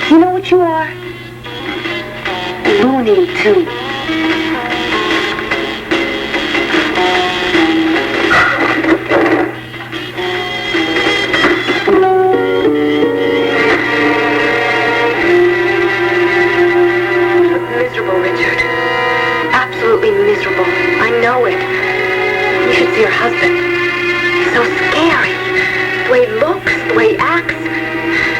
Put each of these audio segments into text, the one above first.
You know what you are? Loony, too. Miserable, Richard. Absolutely miserable. I know it. You should see your husband. He's so scary. The way he looks, the way he acts,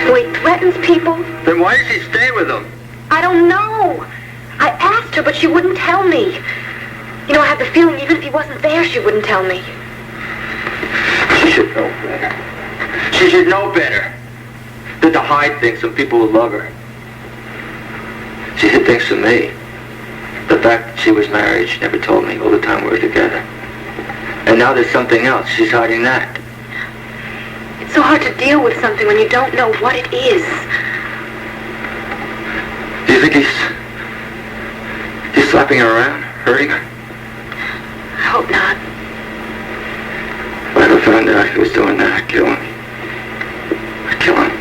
the way he threatens people. Then why does he stay with them? I don't know. I asked her, but she wouldn't tell me. You know, I have the feeling even if he wasn't there, she wouldn't tell me. She should know better. She should know better than to hide things from people who love her. She hid things from me. The fact that she was married, she never told me all the time we were together. And now there's something else. She's hiding that. It's so hard to deal with something when you don't know what it is. Do you think he's slapping her around, hurting her? I hope not. If I ever found out he was doing that, I'd kill him. I'd kill him.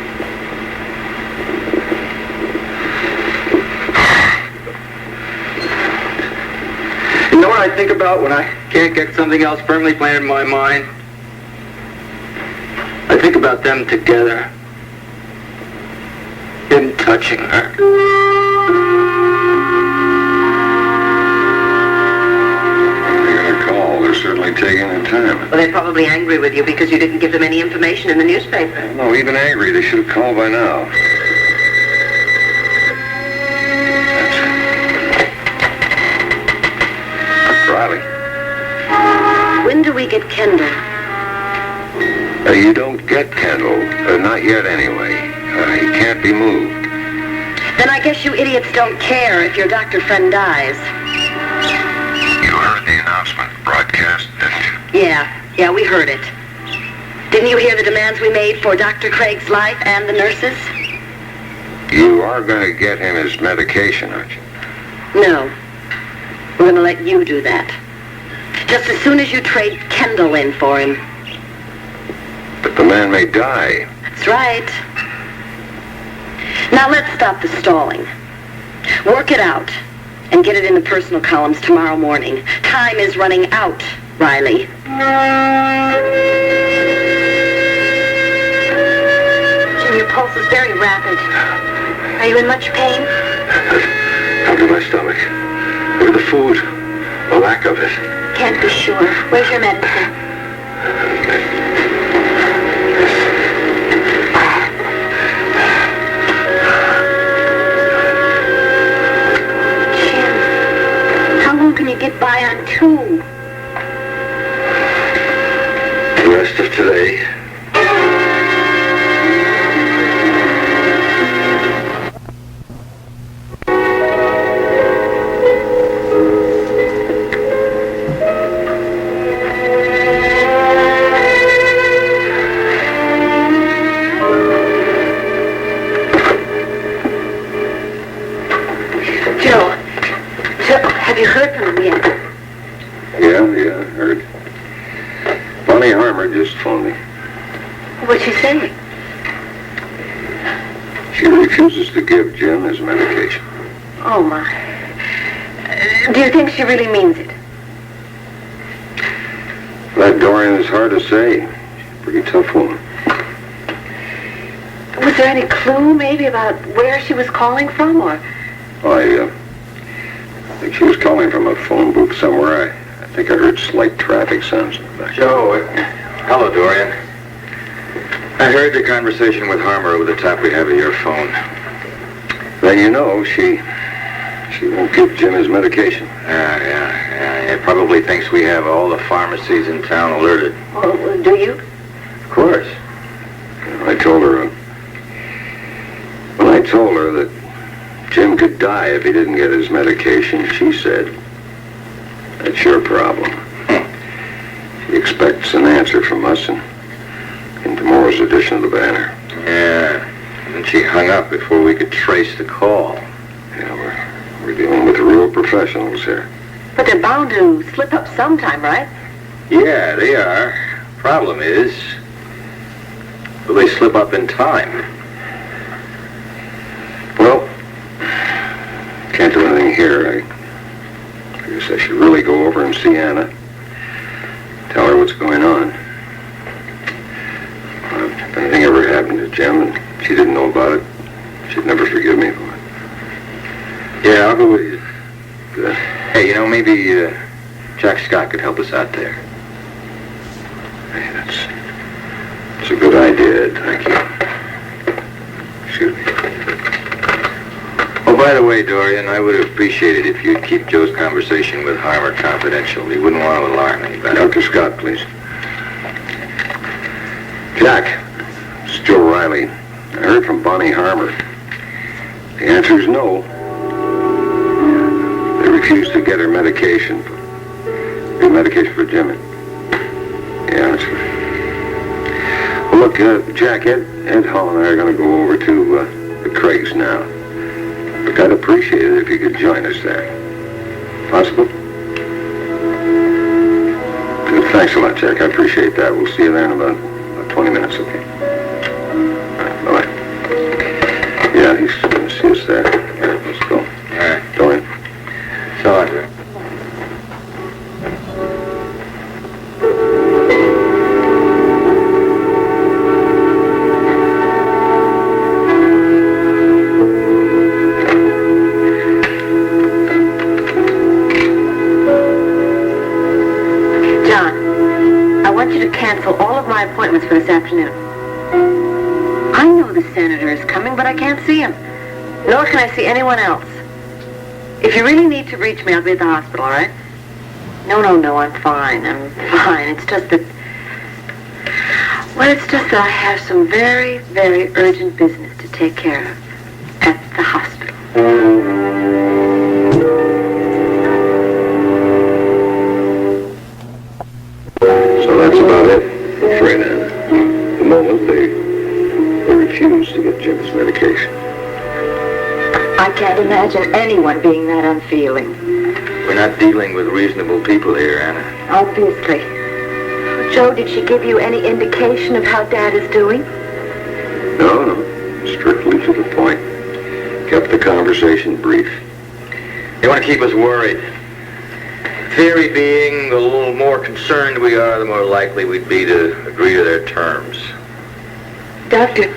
You know what I think about when I can't get something else firmly planted in my mind? I think about them together. Him touching her. They're certainly taking their time. Well, they're probably angry with you because you didn't give them any information in the newspaper. No, even angry, they should have called by now. That's Riley. When do we get Kendall? You don't get Kendall. Not yet, anyway. He can't be moved. Then I guess you idiots don't care if your doctor friend dies. You heard the announcement broadcast, didn't you? Yeah, we heard it. Didn't you hear the demands we made for Dr. Craig's life and the nurses? You are going to get him his medication, aren't you? No. We're going to let you do that. Just as soon as you trade Kendall in for him. But the man may die. That's right. Now let's stop the stalling. Work it out. And get it in the personal columns tomorrow morning. Time is running out, Riley. Jim, your pulse is very rapid. Are you in much pain? Out of my stomach. With the food. The lack of it. Can't be sure. Where's your medicine? Can you get by on 2? The rest of today. Have you heard from him yet? Yeah, I heard. Harmon just phoned me. What's she saying? She refuses to give Jim his medication. Oh, my. Do you think she really means it? That Dorian is hard to say. Pretty tough woman. Was there any clue, maybe, about where she was calling from, or? I think she was calling from a phone booth somewhere. I think I heard slight traffic sounds in the back. Joe, hello, Dorian. I heard the conversation with Harmon over the top we have of your phone. Then you know she won't give Jim his medication. Yeah. He probably thinks we have all the pharmacies in town alerted. Well, do you? Of course. I told her. When I told her that Jim could die if he didn't get his medication, she said, "That's your problem." She expects an answer from us in tomorrow's edition of the Banner. Yeah, and she hung up before we could trace the call. Yeah, we're dealing with real professionals here. But they're bound to slip up sometime, right? Yeah, they are. Problem is, will they slip up in time? can't do anything here. I guess I should really go over and see Anna. Tell her what's going on. If anything ever happened to Jim and she didn't know about it, she'd never forgive me for it. Yeah, I'll go with you. Good. Hey, you know, maybe Jack Scott could help us out there. Hey, that's a good idea, Ed. Thank you. Excuse me. Oh, by the way, Dorian, I would have appreciated if you'd keep Joe's conversation with Harmon confidential. He wouldn't want to alarm anybody. Dr. Scott, please. Jack, it's Joe Riley. I heard from Bonnie Harmer. The answer is no. They refused to get her medication for Jimmy. Yeah, that's right. Well, look, Jack, Ed Hall and I are going to go over to the Craigs now. Look, I'd appreciate it if you could join us there. Possible? Good. Thanks a lot, Jack. I appreciate that. We'll see you there in about 20 minutes, okay? All right. Bye-bye. Yeah, he's going to see us there. Yeah, let's go. All right. Dorian. So long, Dorian. Cancel all of my appointments for this afternoon. I know the senator is coming, but I can't see him. Nor can I see anyone else. If you really need to reach me, I'll be at the hospital, all right? No, I'm fine. I'm fine. It's just that... Well, it's just that I have some very, very urgent business to take care of at the hospital. So that's about it, I'm afraid, Anna. At the moment, they refuse to get Jim's medication. I can't imagine anyone being that unfeeling. We're not dealing with reasonable people here, Anna. Obviously. Joe, did she give you any indication of how Dad is doing? No. Strictly to the point. Kept the conversation brief. They want to keep us worried. Theory being, the little more concerned we are, the more likely we'd be to agree to their terms. Doctor,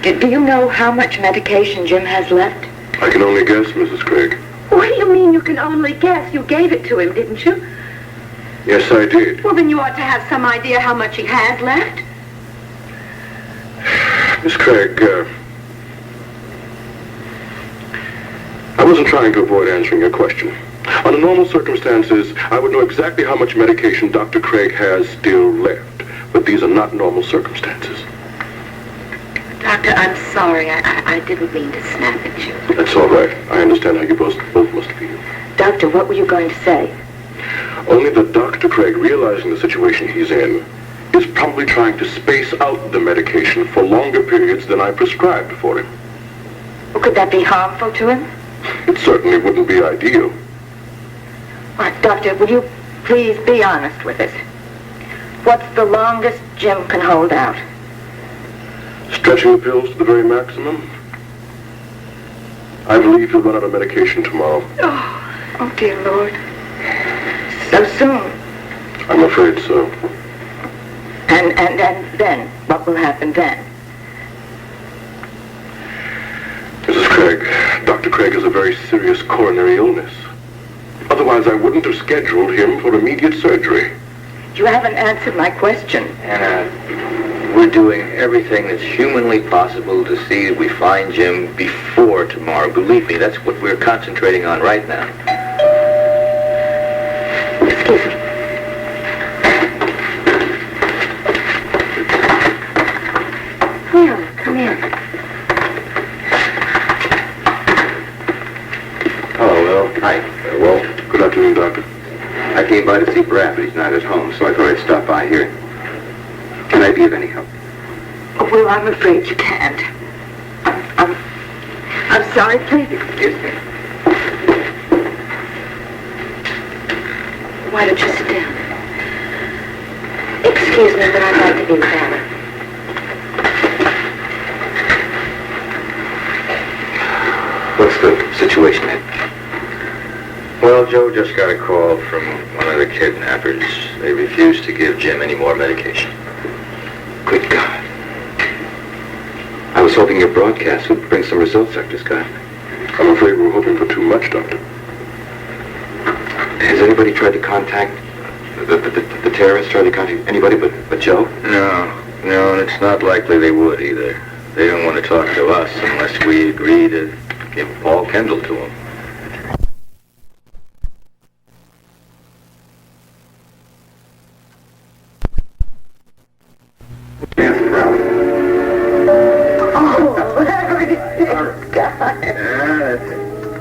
do you know how much medication Jim has left? I can only guess, Mrs. Craig. What do you mean you can only guess? You gave it to him, didn't you? Yes, I did. Well, then you ought to have some idea how much he has left. Miss Craig, I wasn't trying to avoid answering your question. Under normal circumstances, I would know exactly how much medication Dr. Craig has still left. But these are not normal circumstances. Doctor, I'm sorry. I didn't mean to snap at you. That's all right. I understand how you both must feel. Doctor, what were you going to say? Only that Dr. Craig, realizing the situation he's in, is probably trying to space out the medication for longer periods than I prescribed for him. Well, could that be harmful to him? It certainly wouldn't be ideal. Well, Doctor, will you please be honest with us? What's the longest Jim can hold out? Stretching the pills to the very maximum? I believe he'll run out of medication tomorrow. Oh dear Lord. So soon. I'm afraid so. And then? What will happen then? Mrs. Craig, Dr. Craig has a very serious coronary illness. Otherwise, I wouldn't have scheduled him for immediate surgery. You haven't answered my question. Anna, we're doing everything that's humanly possible to see that we find Jim before tomorrow. Believe me, that's what we're concentrating on right now. Excuse me. Come in. Oh, well, hi. Well, good afternoon, Doctor. I came by to see Brad, but he's not at home, so I thought I'd stop by here. Can I be of any help? Oh, well, I'm afraid you can't. I'm sorry. Please excuse me. Why don't you sit down? Excuse me, but I'd like to be with Anna. What's the situation, Ed? Well, Joe just got a call from one of the kidnappers. They refused to give Jim any more medication. Good God. I was hoping your broadcast would bring some results, Dr. Scott. I'm afraid we're hoping for too much, Doctor. Has anybody tried to contact the terrorists? Tried to contact anybody but Joe? No, and it's not likely they would either. They don't want to talk to us unless we agree to give Paul Kendall to them.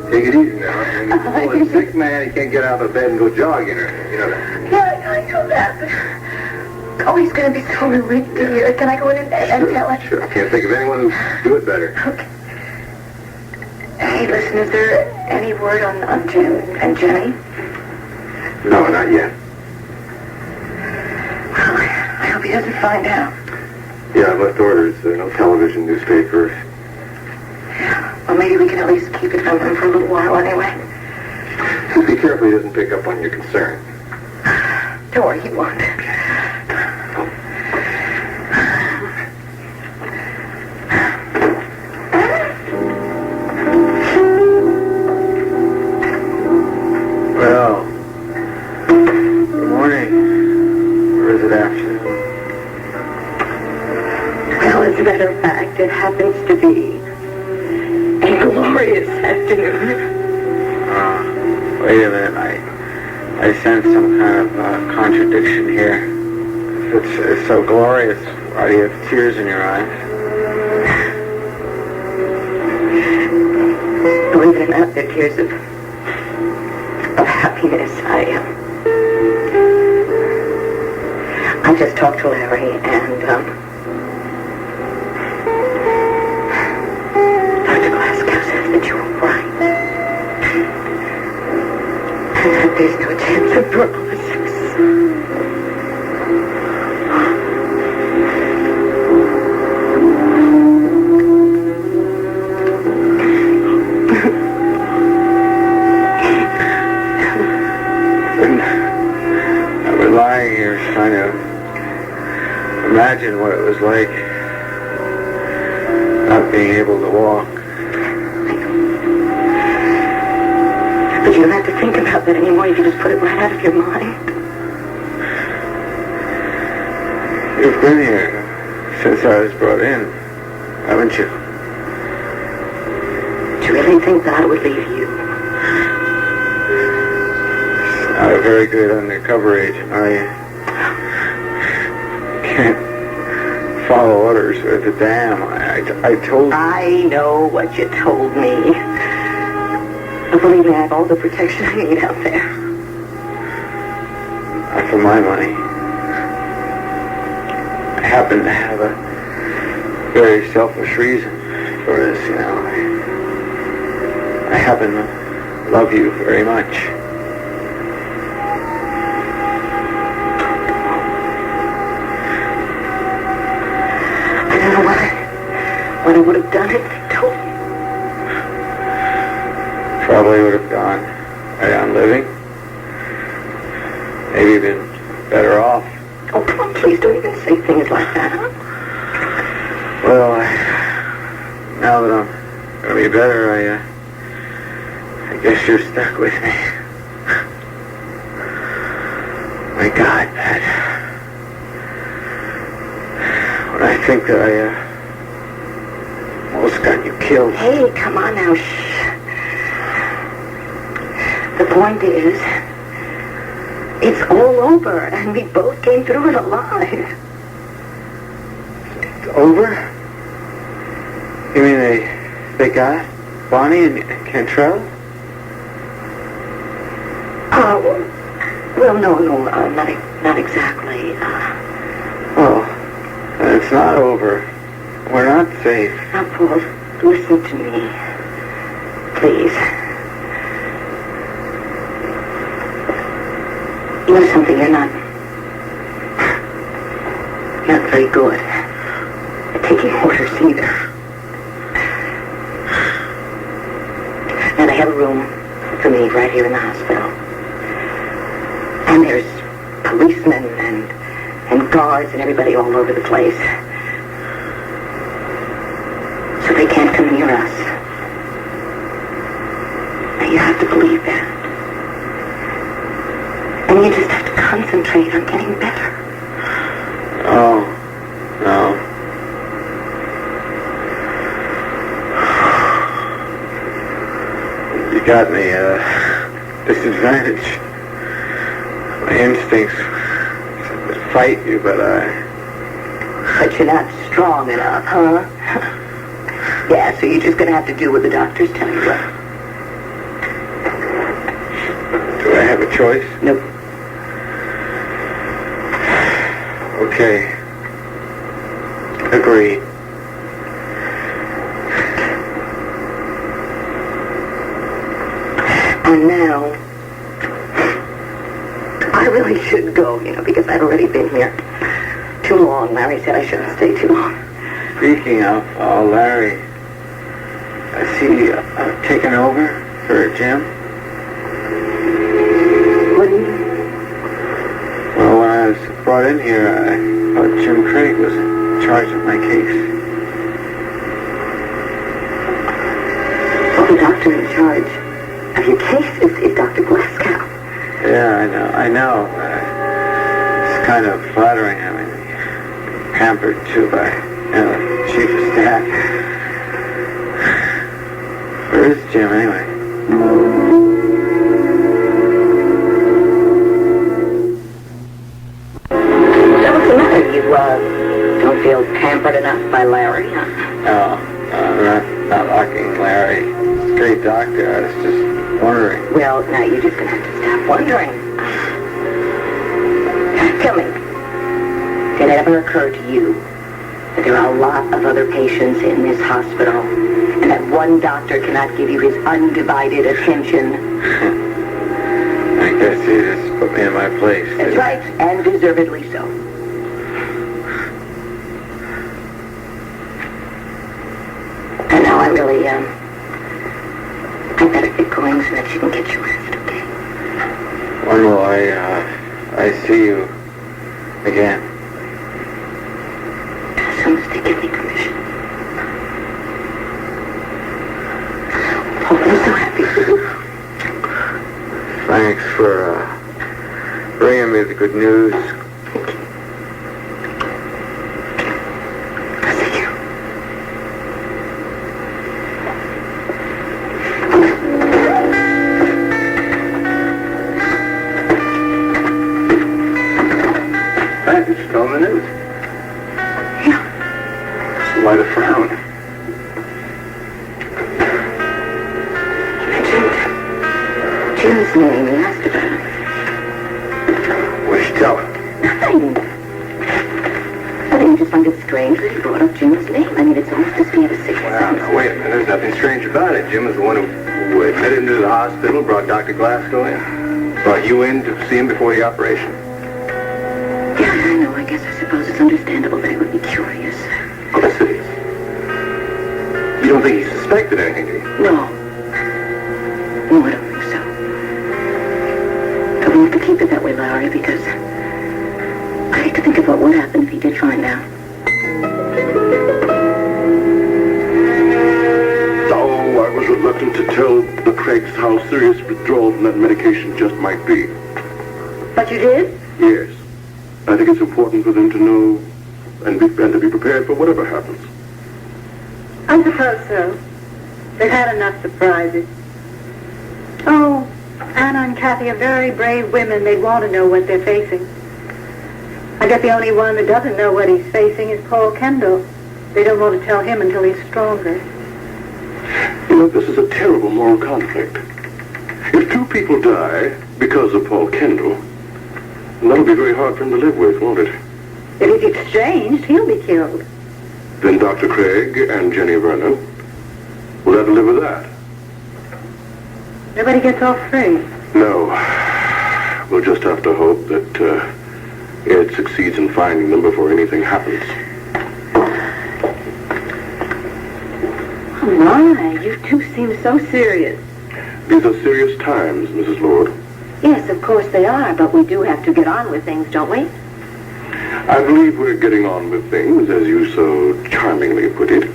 Take it easy now. When you pull a sick man, he can't get out of bed and go jogging, or you know that. Yeah, I know that. Oh, he's going to be so relieved to hear it. Can I go in and tell him? Sure. I can't think of anyone who'd do it better. Okay. Hey, listen, is there any word on Jim and Jenny? No, not yet. Well, I hope he doesn't find out. Yeah, I've left orders. No television, newspapers. Well, maybe we can at least keep it from him for a little while anyway. Just be careful he doesn't pick up on your concern. Don't worry, he won't. Well, good morning. Or is it afternoon? Well, as a matter of fact, it happens to be a glorious afternoon. Wait a minute. I sense some kind of contradiction here. It's so glorious. Why do you have tears in your eyes? Believe it or not, they're tears of happiness. I just talked to Larry, and Dr. Glasgow says that you were right. And that there's no chance of paralysis. I've been lying here trying to imagine what it was like not being able to walk. But you don't have to think about that anymore. You can just put it right out of your mind. You've been here since I was brought in, haven't you? Do you really think God would leave you? Not a very good undercover agent. I can't follow orders with the dam. I told you. I know what you told me. But believe me, I have all the protection I need out there. Not for my money. I happen to have a very selfish reason for this, you know. I happen to love you very much. I don't know what I would have done if they told me. Probably would have gone right on living. Maybe been better off. Oh, come on, please don't even say things like that. Well, now that I'm going to be better, I guess you're stuck with me. My God, Pat. When I think that I almost got you killed. Hey, come on now, shh. The point is, it's all over, and we both came through it alive. It's over? You mean they got Bonnie and Cantrell? Well, no, not exactly. Well, it's not over. We're not safe. Now, Paul, listen to me. Please. You know something, you're not very good at taking orders either. And I have a room for me right here in the hospital. And there's policemen and guards and everybody all over the place. So they can't come near us. Now you have to believe that. And you just have to concentrate on getting better. Oh, no. You got me at a disadvantage. My instincts would fight you, but But you're not strong enough, huh? Yeah, so you're just going to have to do what the doctors tell you. Do I have a choice? Nope. Okay. Agreed. And now, I really should go, because I've already been here too long. Larry said I shouldn't stay too long. Speaking of Larry, I see you taken over for Jim. What do you mean? Well, when I was brought in here, I thought Jim Craig was in charge of my case. Well, the doctor in charge of your case is Dr. Glasgow. Yeah, I know. It's kind of flattering. I mean, pampered too by the chief of staff. Where is Jim anyway? So what's the matter? You don't feel pampered enough by Larry, huh? No, not liking Larry. Great doctor. I was just wondering. Well, now you're just going to have to stop wondering. Tell me, did it ever occur to you that there are a lot of other patients in this hospital and that one doctor cannot give you his undivided attention? I guess you just put me in my place. That's right, and deservedly so. And now I really, I better get going so that you can get your rest, okay? When will I see you again? As soon as they give me permission. Oh, I'm so happy for you. Thanks for bringing me the good news. Thank you. Hey, did you tell them the news? Yeah. So why the frown? Jim's name, he asked about it. What did you tell her? Nothing. I think he just find it strange that he brought up Jim's name. I mean, it's almost as if he had a sixth Well, sense. now, wait a minute. There's nothing strange about it. Jim was the one who admitted him to the hospital, brought Dr. Glasgow in, brought you in to see him before the operation. Yeah, I know. I guess I suppose it's understandable that he would be curious. Oh, yes, it is. You don't think he suspected anything, do you? No. No, I don't think so. But we have to keep it that way, Larry, because I hate to think of what would happen if he did find out. Oh, I was reluctant to tell the Craigs how serious withdrawal from that medication just might be. But you did? Yes. I think it's important for them to know and to be prepared for whatever happens. I suppose so. They've had enough surprises. Oh, Anna and Kathy are very brave women. They'd want to know what they're facing. I guess the only one that doesn't know what he's facing is Paul Kendall. They don't want to tell him until he's stronger. You know, this is a terrible moral conflict. If two people die because of Paul Kendall, that'll be very hard for him to live with, won't it? If he's exchanged, he'll be killed. Then Dr. Craig and Jenny Vernon will have to live with that. Nobody gets off free. No. We'll just have to hope that Ed succeeds in finding them before anything happens. Oh, my. You two seem so serious. These are serious times, Mrs. Lord. Yes, of course they are, but we do have to get on with things, don't we? I believe we're getting on with things, as you so charmingly put it.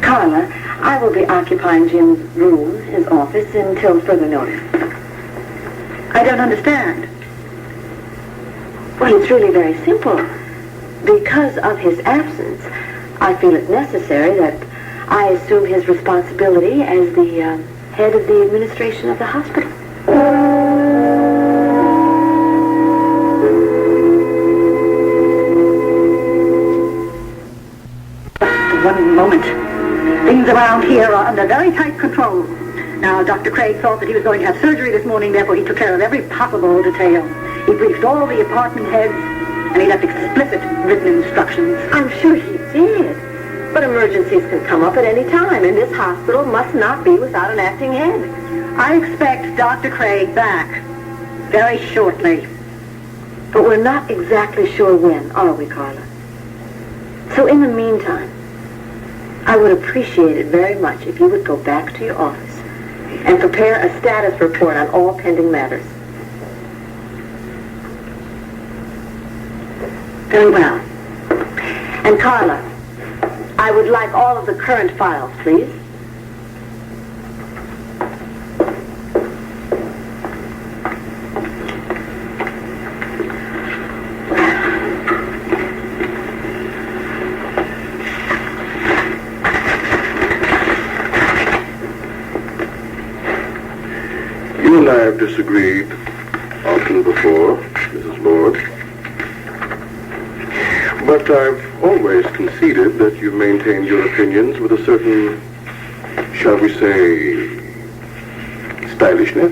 Carla, I will be occupying Jim's room, his office, until further notice. I don't understand. Well, it's really very simple. Because of his absence, I feel it necessary that I assume his responsibility as the head of the administration of the hospital. One moment. Things around here are under very tight control. Now, Dr. Craig thought that he was going to have surgery this morning, therefore he took care of every possible detail. He briefed all the apartment heads, and he left explicit written instructions. I'm sure he did. But emergencies can come up at any time, and this hospital must not be without an acting head. I expect Dr. Craig back very shortly. But we're not exactly sure when, are we, Carla? So in the meantime, I would appreciate it very much if you would go back to your office and prepare a status report on all pending matters. Very well. And Carla, I would like all of the current files, please. You and I have disagreed often before, Mrs. Lord. But I've always conceded that you maintained your opinions with a certain, shall we say, stylishness.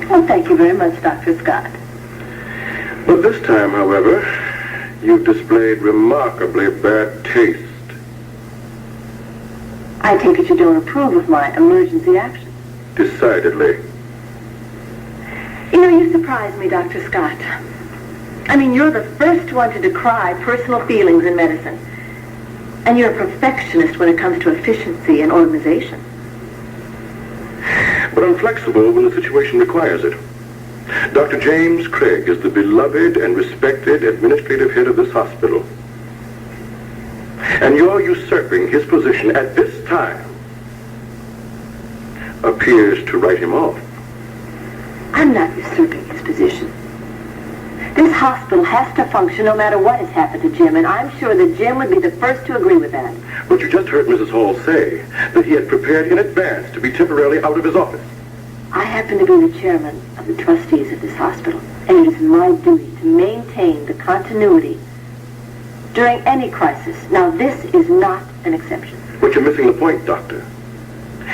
Well, thank you very much, Dr. Scott. But this time, however, you've displayed remarkably bad taste. I take it you don't approve of my emergency action. Decidedly. You know, you surprise me, Dr. Scott. I mean, you're the first one to decry personal feelings in medicine. And you're a perfectionist when it comes to efficiency and organization. But I'm flexible when the situation requires it. Dr. James Craig is the beloved and respected administrative head of this hospital. And your usurping his position at this time appears to write him off. I'm not usurping his position. This hospital has to function no matter what has happened to Jim, and I'm sure that Jim would be the first to agree with that. But you just heard Mrs. Hall say that he had prepared in advance to be temporarily out of his office. I happen to be the chairman of the trustees of this hospital, and it is my duty to maintain the continuity during any crisis. Now, this is not an exception. But you're missing the point, Doctor.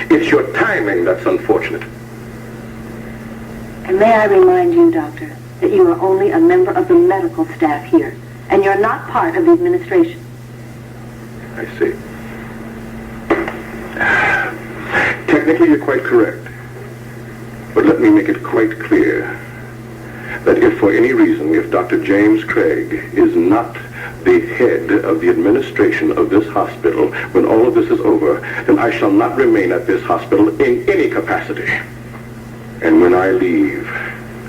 It's your timing that's unfortunate. And may I remind you, Doctor, that you are only a member of the medical staff here, and you're not part of the administration. I see. Technically, you're quite correct. But let me make it quite clear that if for any reason, if Dr. James Craig is not the head of the administration of this hospital when all of this is over, then I shall not remain at this hospital in any capacity. And when I leave,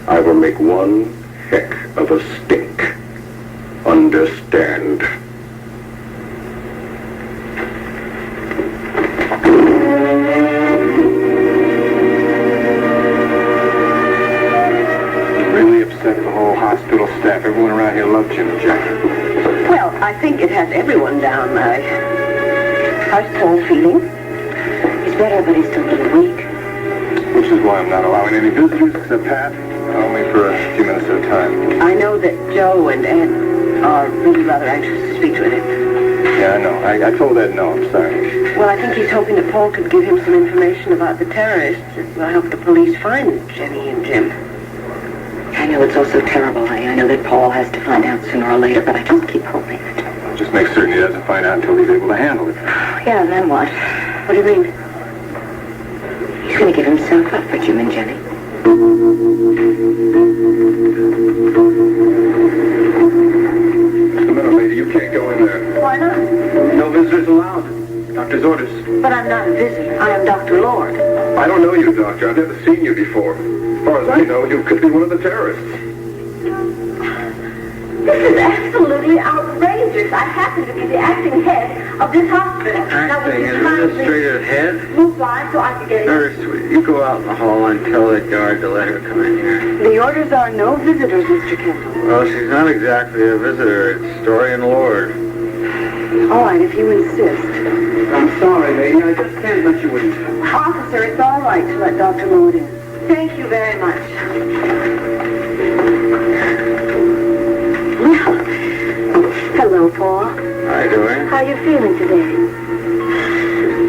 I will make one heck of a stink. Understand? Really upset the whole hospital staff. Everyone around here loved Jim and Jacqueline. Well, I think it has everyone down. How's Paul feeling? He's better, but he's still a little weak. Which is why I'm not allowing any visitors except Pat, only for a few minutes at a time. I know that Joe and Ed are really rather anxious to speak to Ed. Yeah, I know. I told Ed no, I'm sorry. Well, I think he's hoping that Paul could give him some information about the terrorists that will help the police find Jenny and Jim. I know it's all so terrible. I know that Paul has to find out sooner or later, but I just keep hoping that... Just make certain he doesn't find out until he's able to handle it. Yeah, and then what? What do you mean? He's going to give himself up for Jim and Jenny. Just a minute, lady. You can't go in there. Why not? No visitors allowed. Doctor's orders. But I'm not a visitor. I am Dr. Lord. I don't know you, Doctor. I've never seen you before. As far as I know, you could be one of the terrorists. This is absolutely outrageous. I happen to be the acting head of this hospital. Acting administrative head? Move line so I can get in. Very sweet. You go out in the hall and tell that guard to let her come in here. The orders are no visitors, Mr. Kendall. Well, she's not exactly a visitor. It's Dorian Lord. All right, if you insist. I'm sorry, lady. I just can't let you in. Officer, it's all right to let Dr. Lord in. Thank you very much. Well, hello, Paul. Hi, Dorian. How are you feeling today?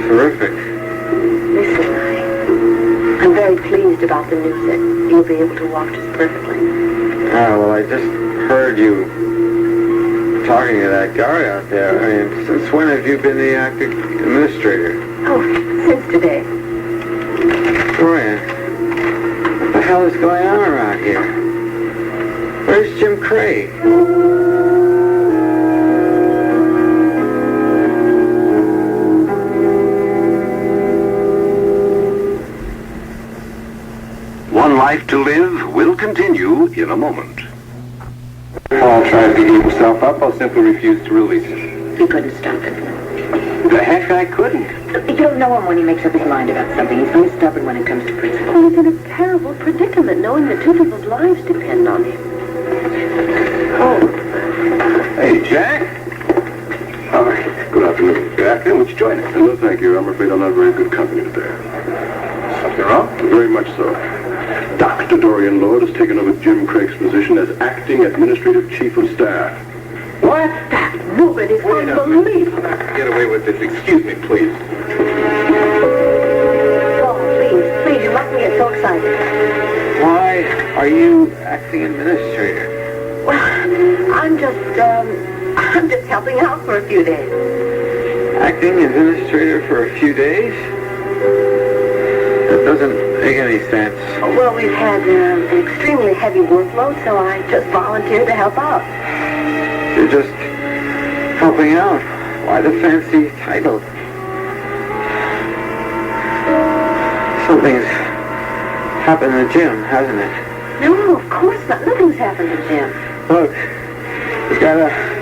Terrific. Listen, I'm very pleased about the news that you'll be able to walk just perfectly. Ah, well, I just heard you talking to that guard out there. I mean, since when have you been the acting administrator? Oh, since today. Dorian, what the hell is going on around here? Where's Jim Craig? One Life to Live will continue in a moment. Paul tries to give himself up. I'll simply refuse to release him. You couldn't stop it. The heck I couldn't. You don't know him when he makes up his mind about something. He's very stubborn when it comes to principle. Well, he's in a terrible predicament, knowing that two people's lives depend on him. Oh. Hey, Jack. Good afternoon. Good afternoon. Would you join us? No, thank you. I'm afraid I'm not very good company today. Something wrong? Very much so. Dr. Dorian Lord has taken over Jim Craig's position as acting administrative chief of staff. What? That woman is unbelievable. Get away with this. Excuse me, please. Oh, please, you mustn't get so excited. Why are you acting administrator? Well, I'm just helping out for a few days. Acting administrator for a few days? That doesn't make any sense. Oh, well, we've had an extremely heavy workload, so I just volunteered to help out. You're just helping out. Why the fancy title? Something's happened to Jim, hasn't it? No, of course not. Nothing's happened to Jim. Look,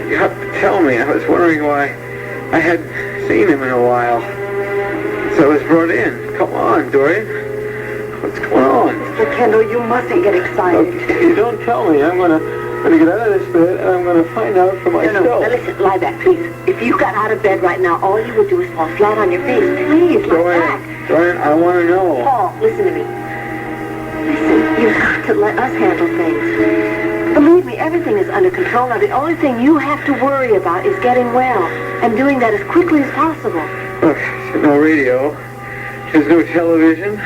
you have to tell me. I was wondering why I hadn't seen him in a while. So I was brought in. Come on, Dorian. What's going on? Mr. Kendall, you mustn't get excited. Look, if you don't tell me, I'm gonna get out of this bed and I'm gonna find out for myself. No, listen, lie back, please. If you got out of bed right now, all you would do is fall flat on your face. Please, lie back. Dorian, I want to know. Paul, listen to me. Listen, you've got to let us handle things. Believe me, everything is under control now. The only thing you have to worry about is getting well and doing that as quickly as possible. Look, there's no radio. There's no television.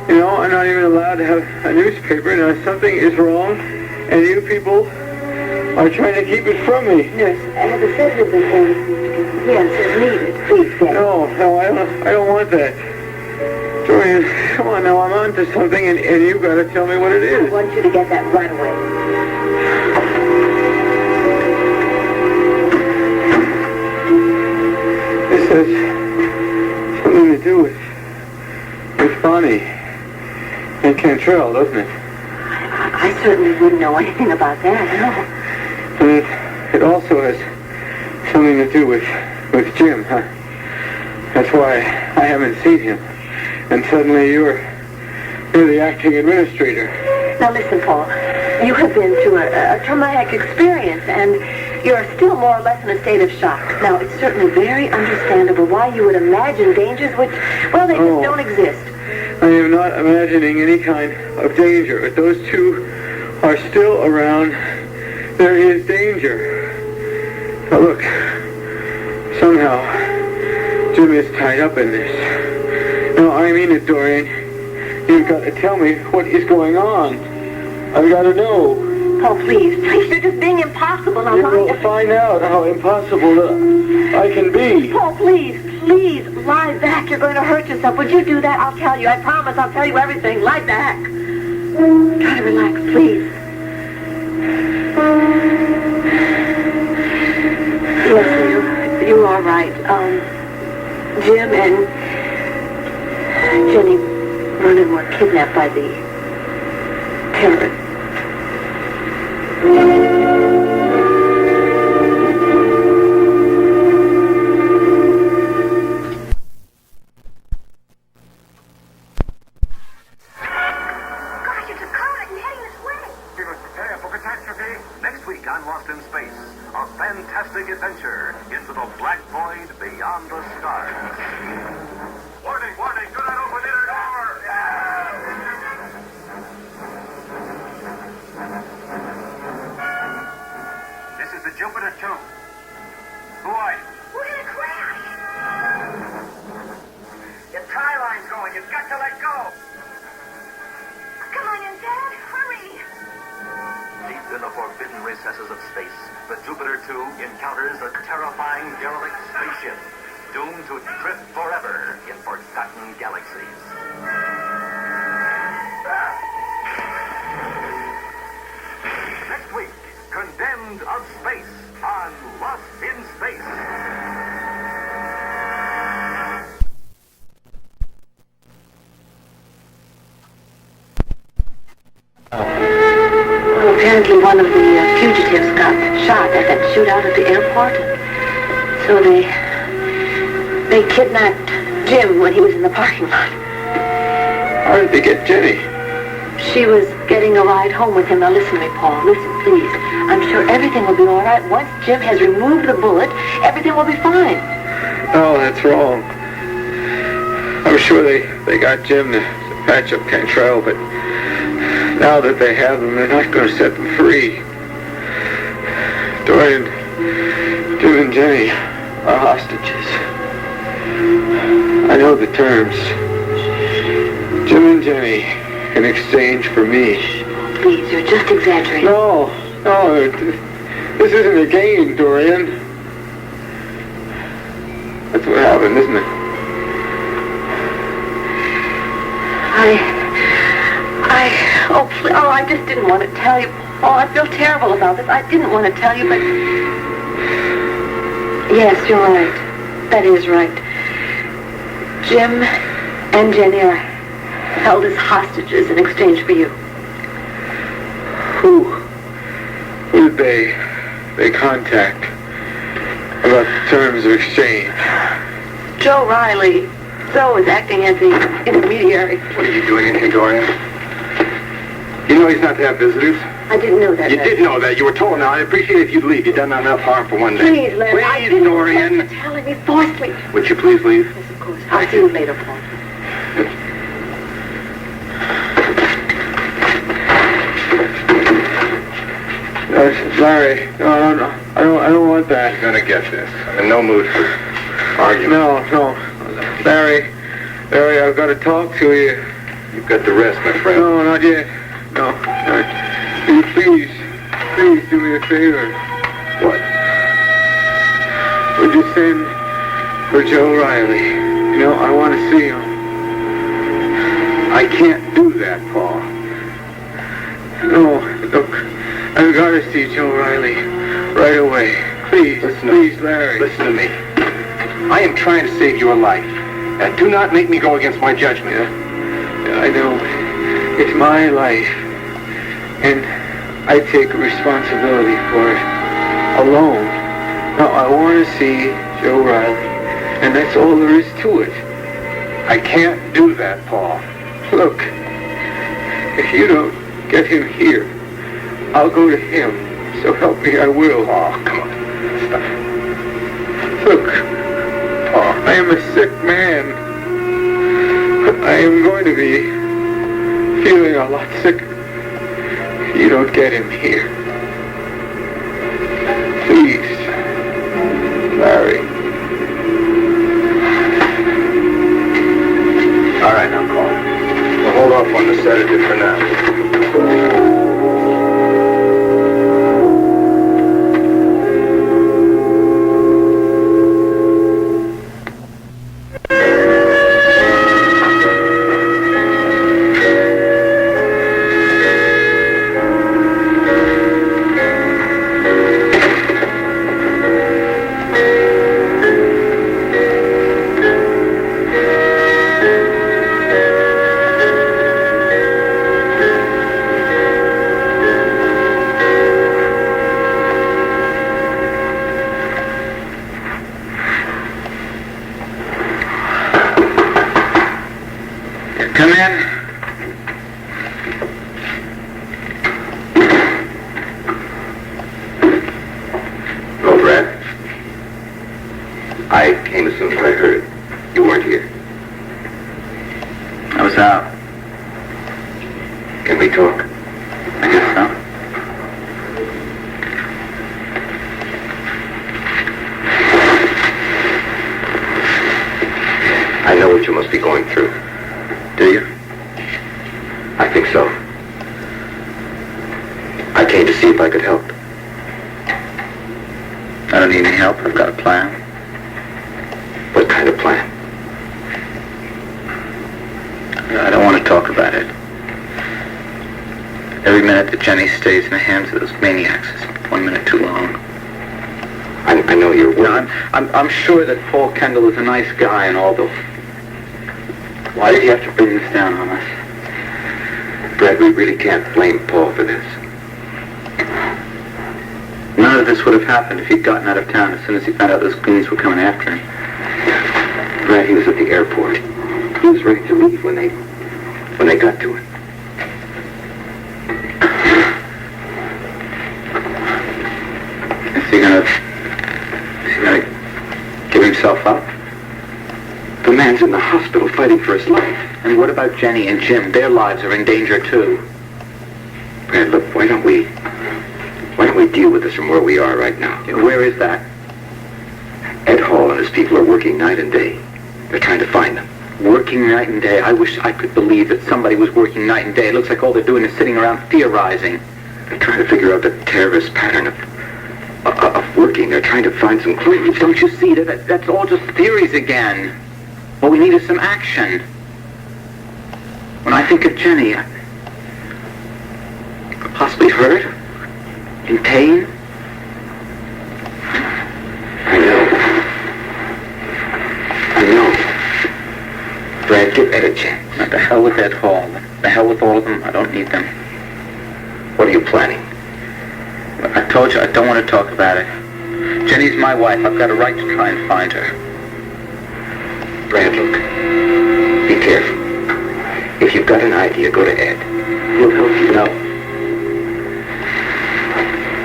You know, I'm not even allowed to have a newspaper. Now, something is wrong, and you people are trying to keep it from me. Nurse, has a sedative been ordered? Yes, it's needed. Please, get it. No, I don't want that. Dorian, come on now, I'm on to something, and you got to tell me what it I is. want you to get that right away. This has something to do with Bonnie and Cantrell, doesn't it? I certainly wouldn't know anything about that, no. And it also has something to do with Jim, huh? That's why I haven't seen him. And suddenly you're the acting administrator. Now listen, Paul, you have been through a traumatic experience, and you're still more or less in a state of shock. Now, it's certainly very understandable why you would imagine dangers which, well, they just don't exist. I am not imagining any kind of danger. If those two are still around, there is danger. Now look, somehow Jim is tied up in this. No, I mean it, Dorian. You've got to tell me what is going on. I've got to know. Paul, please, you're just being impossible. Now, You'll find out how impossible I can be. Paul, please, lie back. You're going to hurt yourself. Would you do that? I'll tell you. I promise I'll tell you everything. Lie back. Try to relax, please. Listen, you're all right. Jim and Jenny Vernon were kidnapped by the terrorists. Adventure into the black void beyond the stars. Warning, warning, do not open inner door! This is the Jupiter 2. Who are you? We're gonna crash! Your tie line's going. You've got to let go. Come on in, Dad. Hurry! Deep in the forbidden recesses of space, the Jupiter 2 encounters a terrifying derelict spaceship, doomed to drift forever in forgotten galaxies. Next week, Condemned of Space on Lost in Space. Well, apparently one of the fugitives got shot at that shootout at the airport. So they kidnapped Jim when he was in the parking lot. How did they get Jenny? She was getting a ride home with him. Now listen to me, Paul. Listen, please. I'm sure everything will be all right. Once Jim has removed the bullet, everything will be fine. No, that's wrong. I'm sure they got Jim to patch up Cantrell, but now that they have him, they're not going to set them free. Dorian, Jim and Jenny are hostages. I know the terms. Jim and Jenny in exchange for me. Please, you're just exaggerating. No, this isn't a game, Dorian. That's what happened, isn't it? I just didn't want to tell you. Oh, I feel terrible about this. I didn't want to tell you, but... Yes, you're right. That is right. Jim and Jenny are held as hostages in exchange for you. Who did they contact about the terms of exchange? Joe Reilly. Zoe is acting as the intermediary. What are you doing in here, Dorian? You know he's not to have visitors. I didn't know that. You did know that. You were told. Now, I'd appreciate it if you'd leave. You've done enough harm for one day. Please, Lynn. I Please, didn't Dorian. want you telling me. Forced me. Would you please leave? Yes, of course. I'll see you later, Paul. Larry, no, I don't want that. You're gonna get this. I'm in no mood for argument. No. Larry, I've got to talk to you. You've got the rest, my friend. No, not yet. No. Please do me a favor. What? Would you send for Joe Reilly? You know, I want to see him. I can't do that, Paul. No, look, I've got to see Joe Reilly right away. Please, Larry. Listen to me. I am trying to save your life. And do not make me go against my judgment. Yeah, I know. It's my life. And I take responsibility for it alone. Now, I want to see Joe Reilly. And that's all there is to it. I can't do that, Paul. Look, if you don't get him here, I'll go to him. So help me, I will. Oh, come on. Stop. Look, I am a sick man. I am going to be feeling a lot sicker if you don't get him here. Please, Larry. All right, now, Paul. We'll hold off on the sedative for now. Come in. Hello, Brad. I came as soon as I heard you weren't here. I was out. Can we talk? I guess so. I know what you must be going through. Do you? I think so. I came to see if I could help. I don't need any help. I've got a plan. What kind of plan? I don't want to talk about it. Every minute that Jenny stays in the hands of those maniacs is 1 minute too long. I know you're worried. I'm sure that Paul Kendall is a nice guy and all, but why did he have to bring this down on us? Brad, we really can't blame Paul for this. None of this would have happened if he'd gotten out of town as soon as he found out those goons were coming after him. Brad, he was at the airport. He was ready to leave when they got to him. Is he gonna give himself up? The man's in the hospital fighting for his life. And what about Jenny and Jim? Their lives are in danger too. Brad, look, why don't we deal with this from where we are right now? Where is that? Ed Hall and his people are working night and day. They're trying to find them. Working night and day. I wish I could believe that somebody was working night and day. It looks like all they're doing is sitting around theorizing. They're trying to figure out the terrorist pattern of working. They're trying to find some clues. Don't you see that that's all just theories again? What we need is some action. When I think of Jenny, possibly hurt, in pain. I know. Brad, give Ed a chance. Not the hell with Ed Hall. The hell with all of them. I don't need them. What are you planning? I told you I don't want to talk about it. Jenny's my wife. I've got a right to try and find her. Brad, look. Be careful. If you've got an idea, go to Ed. He'll help you. No.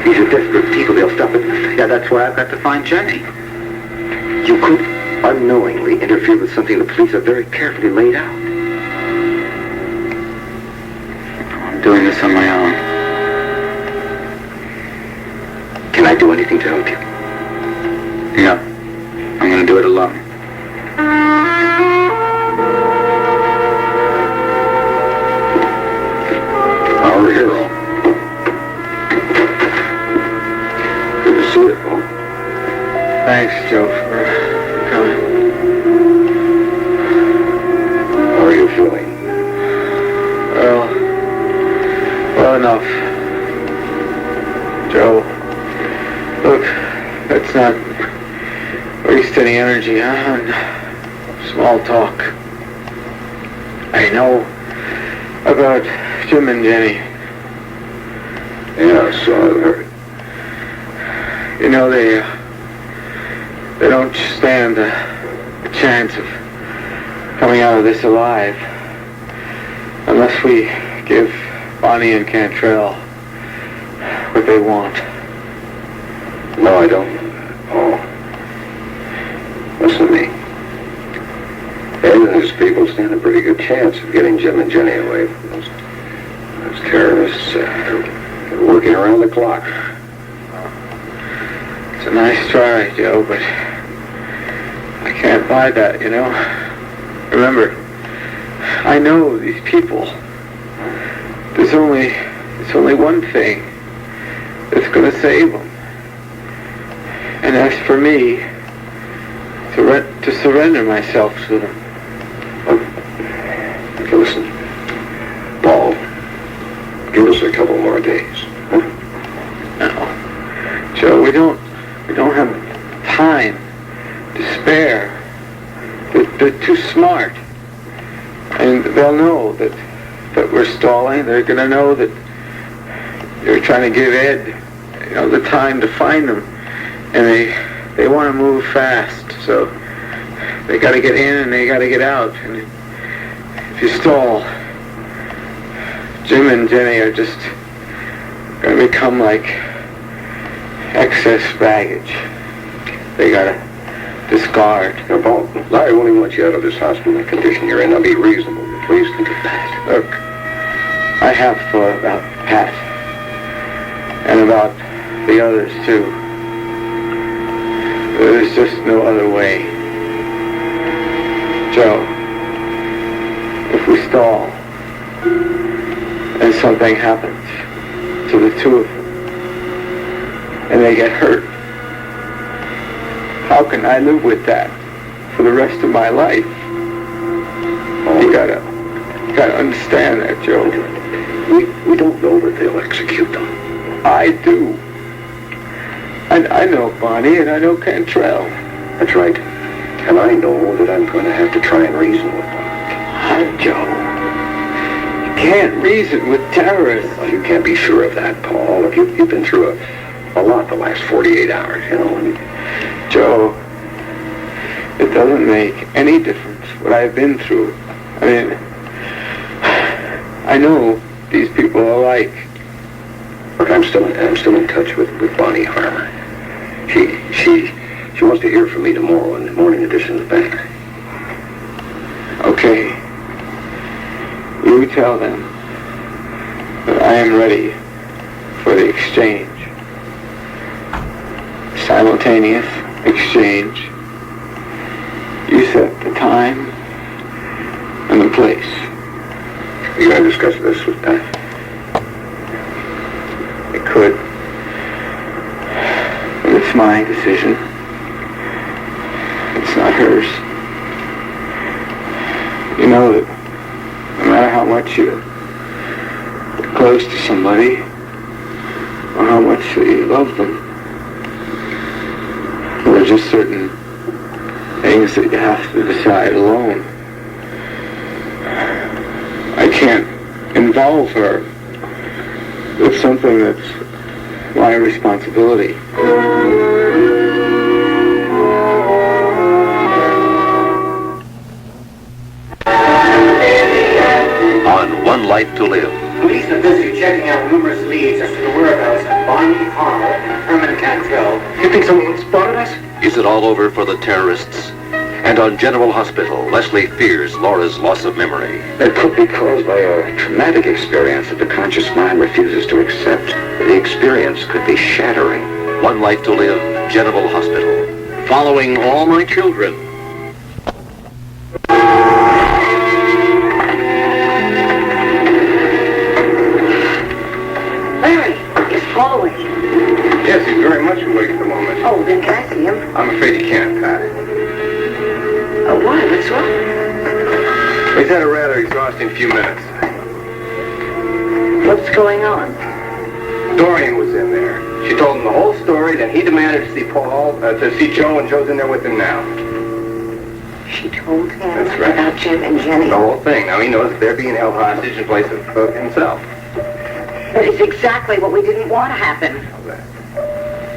These are desperate people. They'll stop at nothing. Yeah, that's why I've got to find Jenny. You could unknowingly interfere with something the police have very carefully laid out. I'm doing this on my own. Can I do anything to help you? No. I'm going to do it alone. Our hero. Good to see you, Paul. Thanks, Joe, for coming. How are you feeling? Well enough. Joe, look, let's not waste any energy on small talk. I know about Jim and Jenny. Yeah, so I've heard. You know, they don't stand a chance of coming out of this alive unless we give Bonnie and Cantrell what they want. No, I don't. Oh. Listen to me. Ed and his people stand a pretty good chance of getting Jim and Jenny away from those terrorists. They're working around the clock. It's a nice try, Joe, but I can't buy that, you know. Remember, I know these people. There's only one thing that's going to save them. And as for me, to surrender myself to them. Okay, listen. Paul, give us a couple more days. Huh? No. Joe, we don't have time to spare. They're too smart. And they'll know that we're stalling. They're going to know that you're trying to give Ed, the time to find them. And they want to move fast. So they got to get in and they got to get out. And if if you stall, Jim and Jenny are just going to become like excess baggage. They got to discard. Now, Paul, Larry won't even let you out of this hospital in the condition you're in. Now, be reasonable. Please think of that. Look, I have thought about Pat. And about the others, too. There's just no other way. Joe, if we stall, and something happens to the two of them, and they get hurt, how can I live with that for the rest of my life? You gotta understand that, Joe. We don't know that they'll execute them. I do. And I know Bonnie and I know Cantrell. That's right. And I know that I'm going to have to try and reason with them. Joe, you can't reason with terrorists. Well, you can't be sure of that, Paul. Look, you've been through a lot the last 48 hours, you know. Joe, it doesn't make any difference what I've been through. I mean, I know these people are like. Look, I'm still in touch with Bonnie Harmon. She wants to hear from me tomorrow in the morning edition of the Badler. Okay. You tell them that I am ready for the exchange. Simultaneous exchange. You set the time and the place. You going to discuss this with Pat? I could. But it's my decision. It's not hers. You know that no matter how much you're close to somebody, or how much you love them, there are just certain things that you have to decide alone. I can't involve her with something that's my responsibility. On One Life to Live. Police are busy checking out numerous leads as to the whereabouts of Bonnie, Hall, and Herman Cantrell. You think someone spotted us? Is it all over for the terrorists? And on General Hospital, Leslie fears Laura's loss of memory. It could be caused by a traumatic experience that the conscious mind refuses to accept. The experience could be shattering. One Life to Live, General Hospital. Following all my children. Larry, is Paul awake? Yes, he's very much awake at the moment. Oh, then can I see him? I'm afraid he can't, Pat. Oh, why? What's wrong? He's had a rather exhausting few minutes. What's going on? Dorian was in there. She told him the whole story, then he demanded to see to see Joe, and Joe's in there with him now. She told him That's right. about Jim and Jenny. The whole thing. Now he knows that they're being held hostage in place of himself. That is exactly what we didn't want to happen.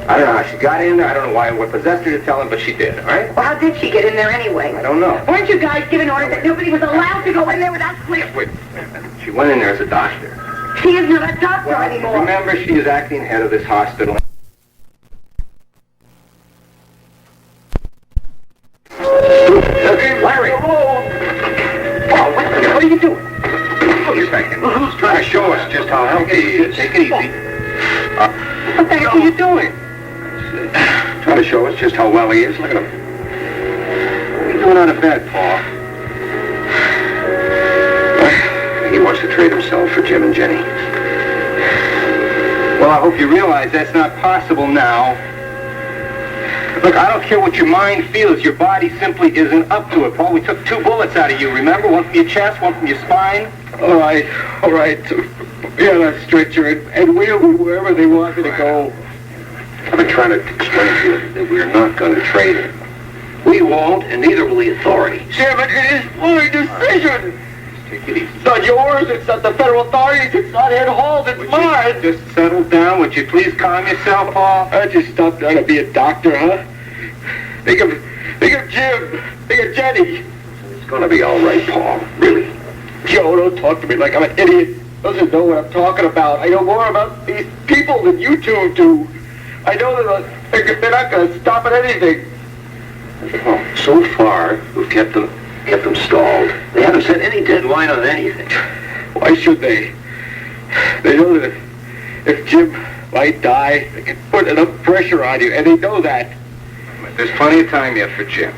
I don't know how she got in there. I don't know what possessed her to tell him, but she did, all right? Well, how did she get in there anyway? I don't know. Weren't you guys given orders that nobody was allowed to go in there without clear? Wait. She went in there as a doctor. She is not a doctor anymore. Remember, she is acting head of this hospital. Larry! Whoa, what are you doing? Oh, you're back in. He's trying to show us just how healthy he is. Take it easy. What the hell are you doing? Trying to show us just how well he is. Look at him. What are you doing out of bed, Paul? He wants to trade himself for Jim and Jenny. Well, I hope you realize that's not possible now. Look, I don't care what your mind feels. Your body simply isn't up to it, Paul. We took 2 bullets out of you, remember? One from your chest, one from your spine. All right. Yeah, that stretcher and wheel me wherever they want me to go. I've been trying to explain to you that we're not going to trade him. We won't, and neither will the authorities. Jim, it is my decision. Take it easy. It's not yours. It's not the federal authorities. It's not Ed Hall's. It's mine. Just settle down. Would you please calm yourself, Paul? I just stopped trying to be a doctor, huh? Think of Jim. Think of Jenny. It's going to be all right, Paul. Really. Joe, don't talk to me like I'm an idiot. Doesn't know what I'm talking about. I know more about these people than you two do. I know they're not going to stop at anything. Well, so far, we've kept them stalled. They haven't set any dead line on anything. Why should they? They know that if Jim might die, they can put enough pressure on you, and they know that. There's plenty of time yet for Jim.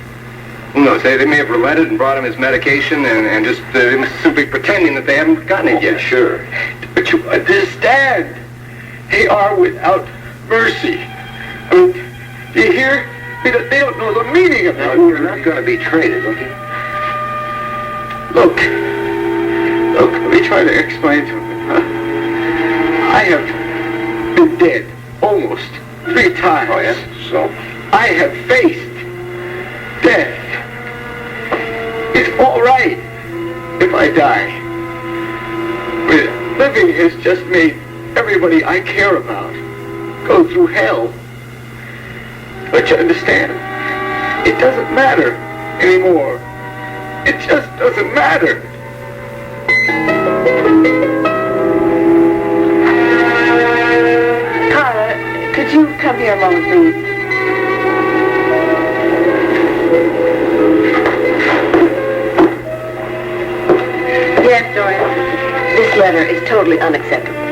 Who knows? They may have relented and brought him his medication and just simply pretending that they haven't gotten it yet. Sure. But you understand, they are without mercy. I mean, do you hear? They don't know the meaning of that. You're not going to be traded, okay? Look, let me try to explain something, huh? I have been dead almost 3 times. Oh, yeah? So? I have faced death. It's all right if I die. But living has just made everybody I care about go through hell. But you understand, it doesn't matter anymore. It just doesn't matter. Carla, could you come here a moment, please? Yes, Dorian. This letter is totally unacceptable.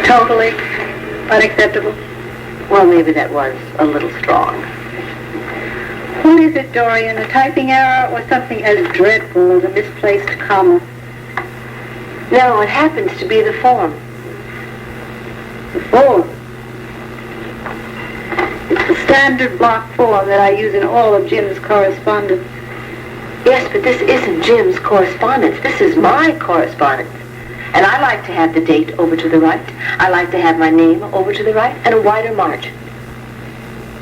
Totally unacceptable. Well, maybe that was a little strong. What is it, Dorian? A typing error or something as dreadful as a misplaced comma? No, it happens to be the form. The form? It's the standard block form that I use in all of Jim's correspondence. Yes, but this isn't Jim's correspondence. This is my correspondence. And I like to have the date over to the right. I like to have my name over to the right and a wider margin.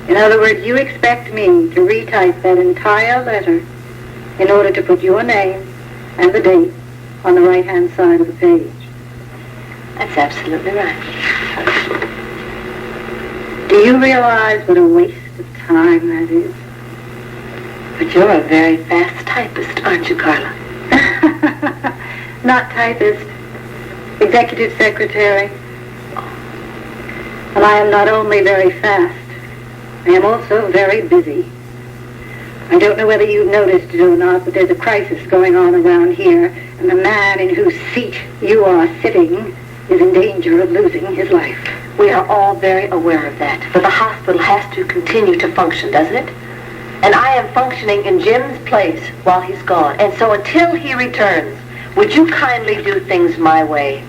In other words, you expect me to retype that entire letter in order to put your name and the date on the right-hand side of the page. That's absolutely right. Do you realize what a waste of time that is? But you're a very fast typist, aren't you, Carla? Not typist. Executive secretary. And I am not only very fast, I am also very busy. I don't know whether you've noticed it or not, but there's a crisis going on around here, and the man in whose seat you are sitting is in danger of losing his life. We are all very aware of that, but the hospital has to continue to function, doesn't it? And I am functioning in Jim's place while he's gone. And so until he returns, would you kindly do things my way?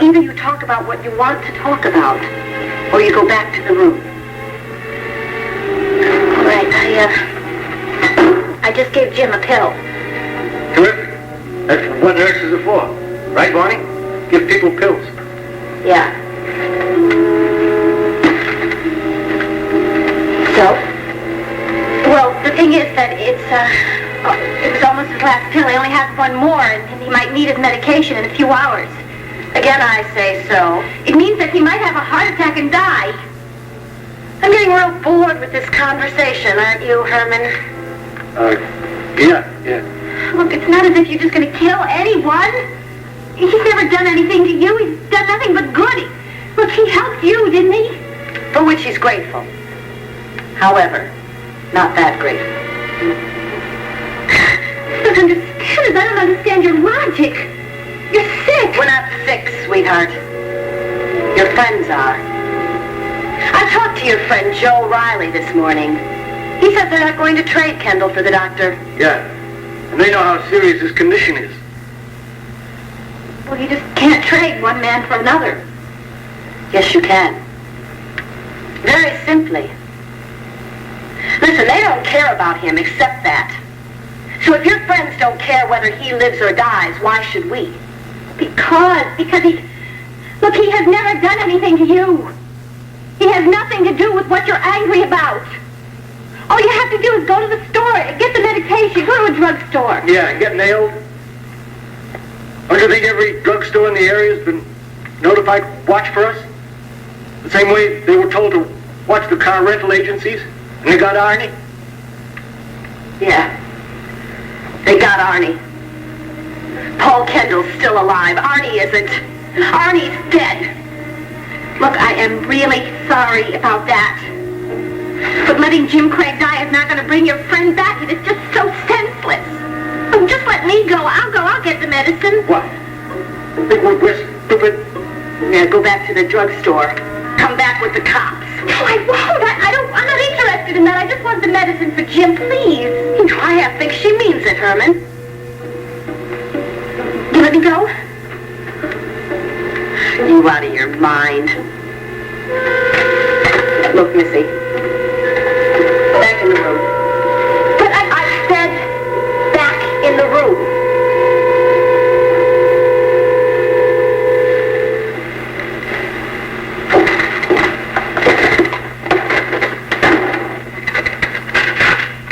Either you talk about what you want to talk about, or you go back to the room. All right, I just gave Jim a pill. Terrific. That's what nurses are for. Right, Barney? Give people pills. Yeah. So? Well, the thing is that it was almost his last pill. He only has one more, and he might need his medication in a few hours. Again, I say so. It means that he might have a heart attack and die. I'm getting real bored with this conversation, aren't you, Herman? Yeah. Look, it's not as if you're just going to kill anyone. He's never done anything to you. He's done nothing but good. Look, he helped you, didn't he? For which he's grateful. However, not that grateful. I don't understand your logic. You're sick. We're not sick, sweetheart. Your friends are. I've talked to to your friend Joe Riley this morning. He said they're not going to trade Kendall for the doctor. Yeah, and they know how serious his condition is. Well, you just can't trade one man for another. Yes, you can. Very simply. Listen, they don't care about him except that. So if your friends don't care whether he lives or dies, why should we? Because he... Look, he has never done anything to you. He has nothing to do with what you're angry about. All you have to do is go to the store, get the medication, go to a drugstore. Yeah, and get nailed. Don't you think every drugstore in the area has been notified to watch for us? The same way they were told to watch the car rental agencies, and they got Arnie? Yeah. They got Arnie. Paul Kendall's still alive. Arnie isn't. Arnie's dead. Look, I am really sorry about that. But letting Jim Craig die is not going to bring your friend back. It is just so senseless. Oh, just let me go. I'll get the medicine. What? Think we're stupid? Yeah, go back to the drugstore. Come back with the cops. No, I won't. I'm not interested in that. I just want the medicine for Jim, please. I think she means it, Herman. You let me go? You out of your mind. Look, Missy. Back in the room. But I said back in the room.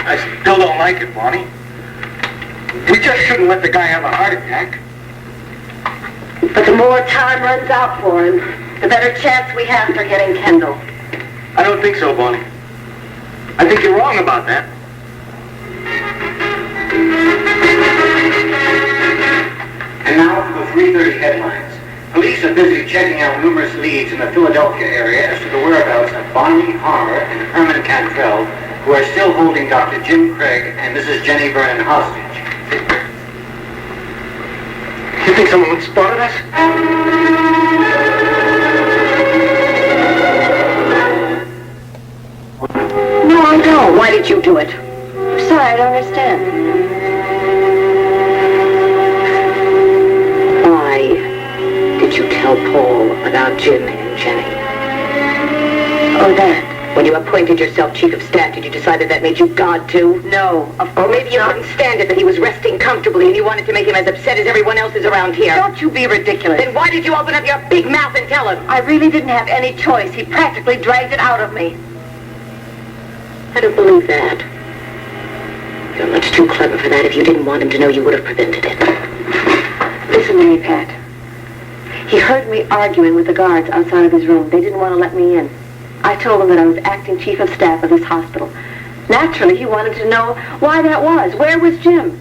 I still don't like it, Bonnie. We just shouldn't let the guy have a heart attack. But the more time runs out for him, the better chance we have for getting Kendall. I don't think so, Bonnie. I think you're wrong about that. And now for the 3:30 headlines. Police are busy checking out numerous leads in the Philadelphia area as to the whereabouts of Bonnie Harmer and Herman Cantrell, who are still holding Dr. Jim Craig and Mrs. Jenny Vernon hostage. You think someone spotted us? No, I don't. Why did you do it? I'm sorry, I don't understand. Why did you tell Paul about Jim and Jenny? Oh, that. When you appointed yourself chief of staff, did you decide that made you God, too? No, of course. Or maybe you couldn't stand it that he was resting comfortably and you wanted to make him as upset as everyone else is around here. Don't you be ridiculous. Then why did you open up your big mouth and tell him? I really didn't have any choice. He practically dragged it out of me. I don't believe that. You're much too clever for that. If you didn't want him to know, you would have prevented it. Listen to me, Pat. He heard me arguing with the guards outside of his room. They didn't want to let me in. I told him that I was acting chief of staff of this hospital. Naturally, he wanted to know why that was. Where was Jim?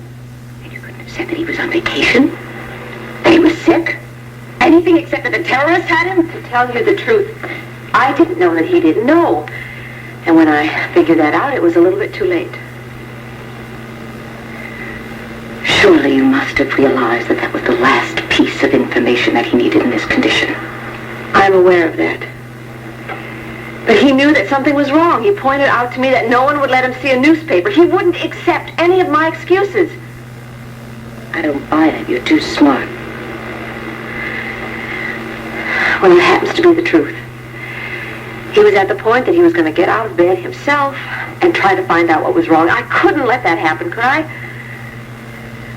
And you couldn't have said that he was on vacation? That he was sick? Anything except that the terrorists had him? To tell you the truth, I didn't know that he didn't know. And when I figured that out, it was a little bit too late. Surely you must have realized that that was the last piece of information that he needed in this condition. I'm aware of that. But he knew that something was wrong. He pointed out to me that no one would let him see a newspaper. He wouldn't accept any of my excuses. I don't buy it. You're too smart. Well, it happens to be the truth. He was at the point that he was going to get out of bed himself and try to find out what was wrong. I couldn't let that happen, could I?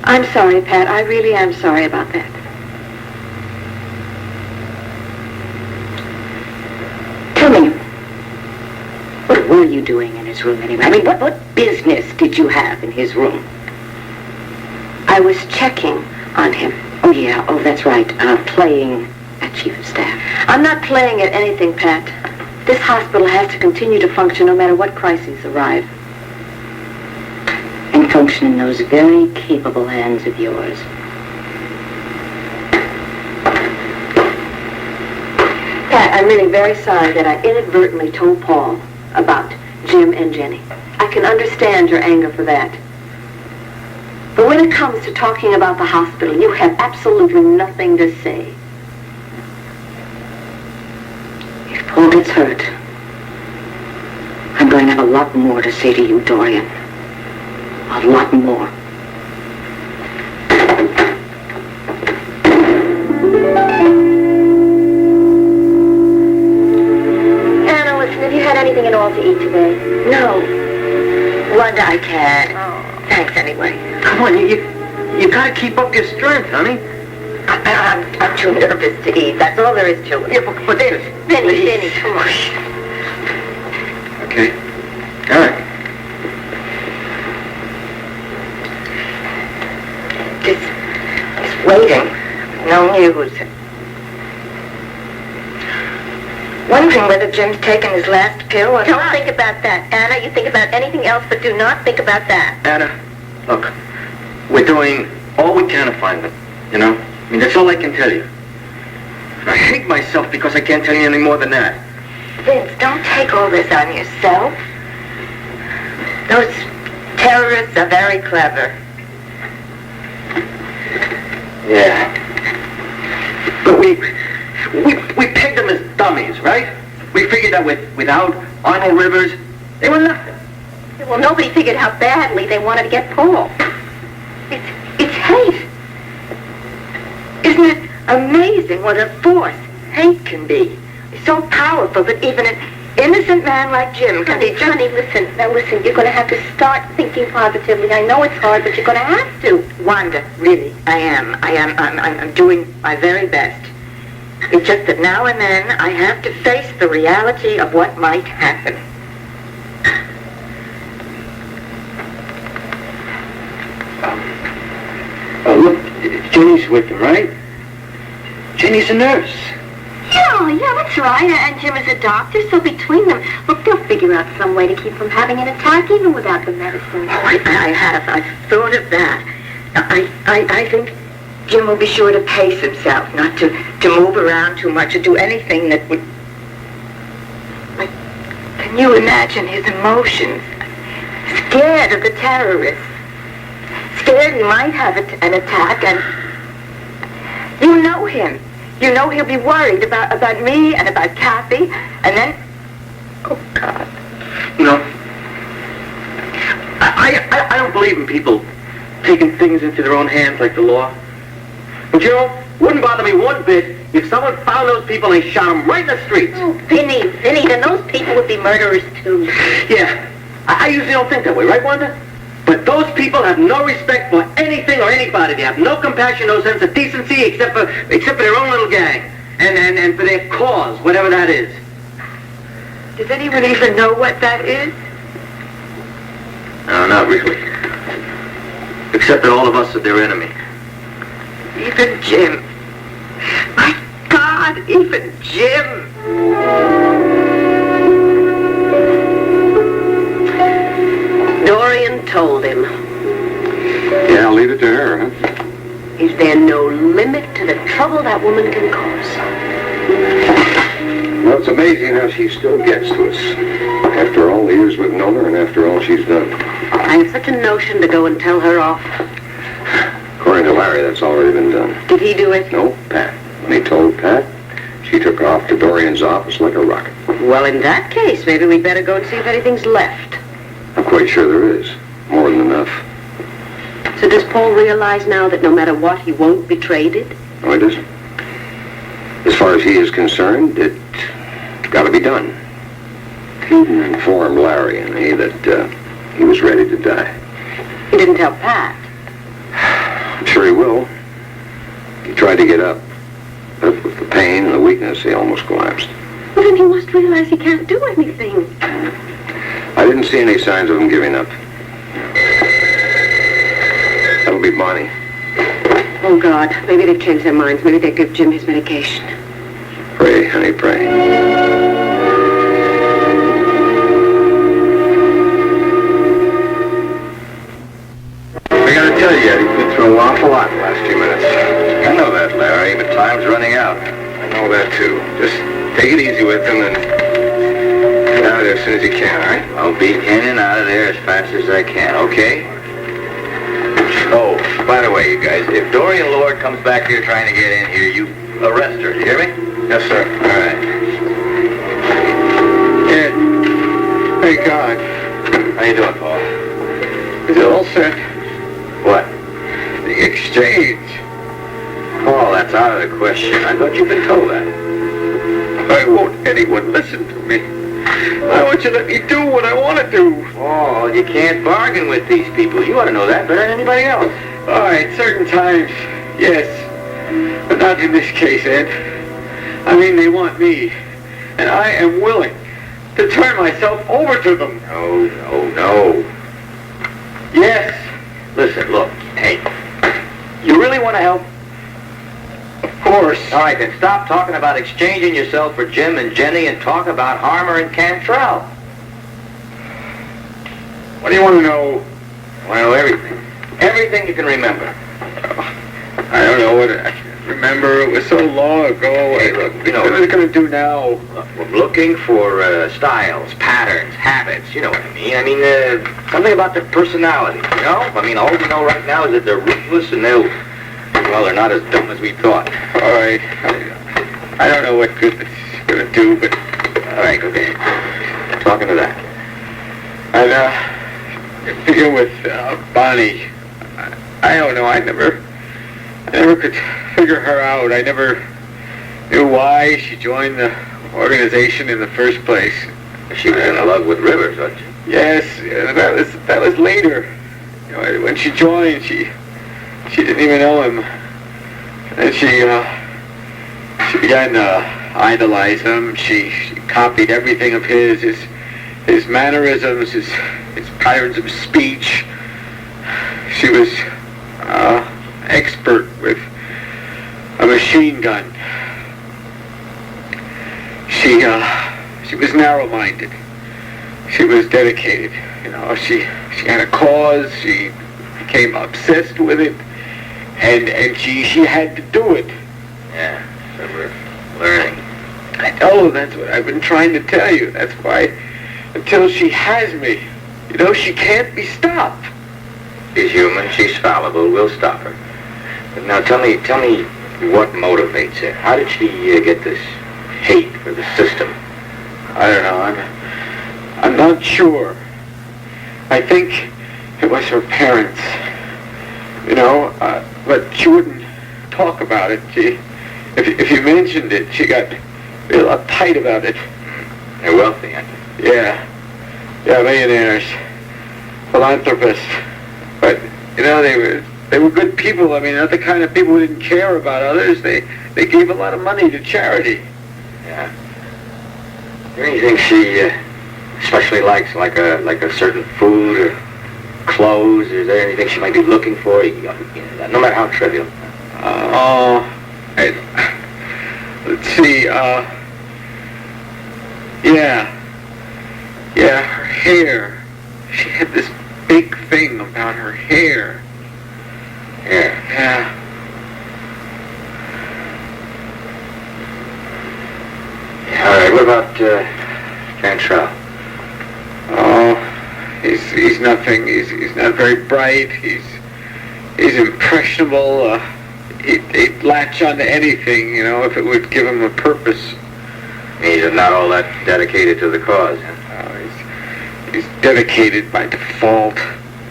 I'm sorry, Pat. I really am sorry about that. Tell me, what were you doing in his room anyway? I mean, what business did you have in his room? I was checking on him. Oh, yeah. Oh, that's right. Playing at chief of staff. I'm not playing at anything, Pat. This hospital has to continue to function no matter what crises arrive. And function in those very capable hands of yours. Pat, I'm really very sorry that I inadvertently told Paul about Jim and Jenny. I can understand your anger for that. But when it comes to talking about the hospital, you have absolutely nothing to say. If Paul gets hurt, lot more to say to you, Dorian. A lot more. Anna, listen, have you had anything at all to eat today? No. Wanda, I can't. Oh. Thanks anyway. Come on, you gotta keep up your strength, honey. I'm too nervous to eat. That's all there is to it. Yeah, but Davis. Vinny, come on. Okay. All right. Just waiting. No news. Wondering whether Jim's taken his last pill or not. Don't think about that, Anna. You think about anything else, but do not think about that. Anna, look, we're doing all we can to find them, you know? I mean, that's all I can tell you. I hate myself because I can't tell you any more than that. Vince, don't take all this on yourself. Those terrorists are very clever. Yeah. But we pegged them as dummies, right? We figured that without Arnold Rivers, they were nothing. Well, nobody figured how badly they wanted to get Paul. It's hate. Isn't it amazing what a force hate can be? It's so powerful that even an innocent man like Jim can be just... Honey, listen. Now, listen. You're going to have to start thinking positively. I know it's hard, but you're going to have to. Wanda, really, I am. I'm doing my very best. It's just that now and then I have to face the reality of what might happen. Oh, look, Jenny's with him, right? Jenny's a nurse. Yeah, that's right. And Jim is a doctor, so between them, look, they'll figure out some way to keep from having an attack even without the medicine. Oh, I've thought of that. I think Jim will be sure to pace himself, not to move around too much or do anything that would... Like, can you imagine his emotions? Scared of the terrorists. Scared he might have an attack, and... You know him. You know he'll be worried about me and about Kathy, and then... Oh, God. You know, I don't believe in people taking things into their own hands like the law. And Gerald, wouldn't bother me one bit if someone found those people and shot them right in the streets. Oh, Vinny, then those people would be murderers, too. Yeah, I usually don't think that way, right, Wanda? But those people have no respect for anything or anybody. They have no compassion, no sense of decency, except for their own little gang. And for their cause, whatever that is. Does anyone even know what that is? No, not really. Except that all of us are their enemy. Even Jim. My God, even Jim. Dorian told him. Yeah, I'll leave it to her, huh? Is there no limit to the trouble that woman can cause? Well, it's amazing how she still gets to us. After all the years we've known her and after all she's done. I have such a notion to go and tell her off. According to Larry, that's already been done. Did he do it? No, Pat. When he told Pat, she took off to Dorian's office like a rocket. Well, in that case, maybe we'd better go and see if anything's left. I'm quite sure there is. More than enough. So does Paul realize now that no matter what, he won't be traded? No, he doesn't. As far as he is concerned, it's got to be done. He informed Larry and me that he was ready to die. He didn't tell Pat. I'm sure he will. He tried to get up, but with the pain and the weakness, he almost collapsed. Well, then he must realize he can't do anything. I didn't see any signs of him giving up. That'll be Bonnie. Oh, God. Maybe they've changed their minds. Maybe they'll give Jim his medication. Pray, honey, pray. I gotta tell you, he's been through an awful lot in the last few minutes. I know that, Larry, but time's running out. I know that, too. Just take it easy with him and get out of there as soon as you can, all right? I'll be in and out of there as fast as I can, okay? Oh, by the way, you guys, if Dorian Lord comes back here trying to get in here, you arrest her. You hear me? Yes, sir. All right. Ed, thank God. How you doing, Paul? Is it all set? What? The exchange. Paul, that's out of the question. I thought you'd been told that. Why won't anyone listen to me? I want you to let me do what I want to do. Paul, you can't bargain with these people. You ought to know that better than anybody else. All right, certain times, yes. But not in this case, Ed. I mean, they want me. And I am willing to turn myself over to them. No. Yes. Listen, look, hey, you really want to help? Of course. All right, then stop talking about exchanging yourself for Jim and Jenny and talk about Harmon and Cantrell. What do you want to know? I want to know everything. Everything you can remember. I don't know what I can remember. It was so long ago. Hey, look, you know... What am I going to do now? Look, we're looking for styles, patterns, habits, you know what I mean. I mean, something about their personality, you know? I mean, all we know right now is that they're ruthless and they're not as dumb as we thought. All right. I don't know what good it's going to do, but... All right, okay. Talking to that. And, begin with Bonnie. I don't know. I never could figure her out. I never knew why she joined the organization in the first place. She was in love with Rivers, wasn't she? Yes, that was later. You know, when she joined, she didn't even know him, and she began to idolize him. She copied everything of his mannerisms, his patterns of speech. She was expert with a machine gun. She was narrow-minded. She was dedicated. You know, she had a cause. She became obsessed with it, and she had to do it. Yeah, so we're learning. I know, that's what I've been trying to tell you. That's why, until she has me, you know, she can't be stopped. She's human, she's fallible, we'll stop her. But now tell me what motivates her. How did she get this hate for the system? I don't know, I'm not sure. I think it was her parents, you know, but she wouldn't talk about it. If you mentioned it, she got real uptight about it. They're wealthy, aren't they? Yeah, millionaires, philanthropists. But, you know, they were good people. I mean, not the kind of people who didn't care about others. They gave a lot of money to charity. Yeah. Is there anything she especially likes, like a certain food or clothes? Is there anything she might be looking for, no matter how trivial? Let's see, her hair. She had this big thing about her hair. Yeah. All right, what about Cantrell? Oh, he's nothing. He's not very bright. He's impressionable. He'd latch onto anything, you know, if it would give him a purpose. He's not all that dedicated to the cause. He's dedicated by default.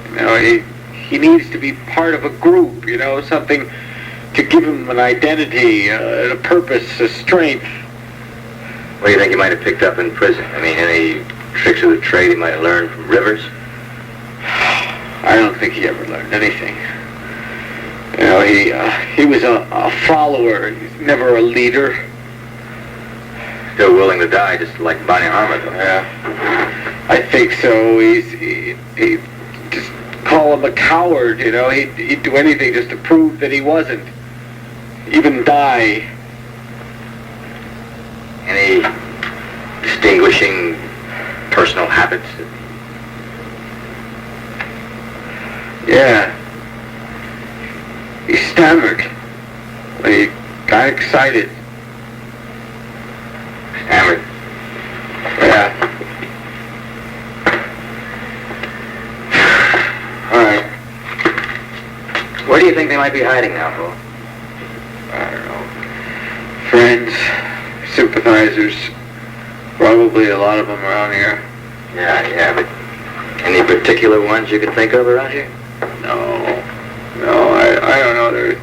You know, he needs to be part of a group, you know, something to give him an identity, a purpose, a strength. What do you think he might have picked up in prison? I mean, any tricks of the trade he might have learned from Rivers? I don't think he ever learned anything. You know, he was a follower. He's never a leader. Still willing to die, just like Bonnie Harmon. Yeah, I think so. He just call him a coward. You know, he'd do anything just to prove that he wasn't. Even die. Any distinguishing personal habits? Yeah. He stammered when he got excited. Stammered? Yeah. All right. Where do you think they might be hiding now, Paul? I don't know. Friends, sympathizers, probably a lot of them around here. Yeah, but Any particular ones you can think of around here? No, I don't know.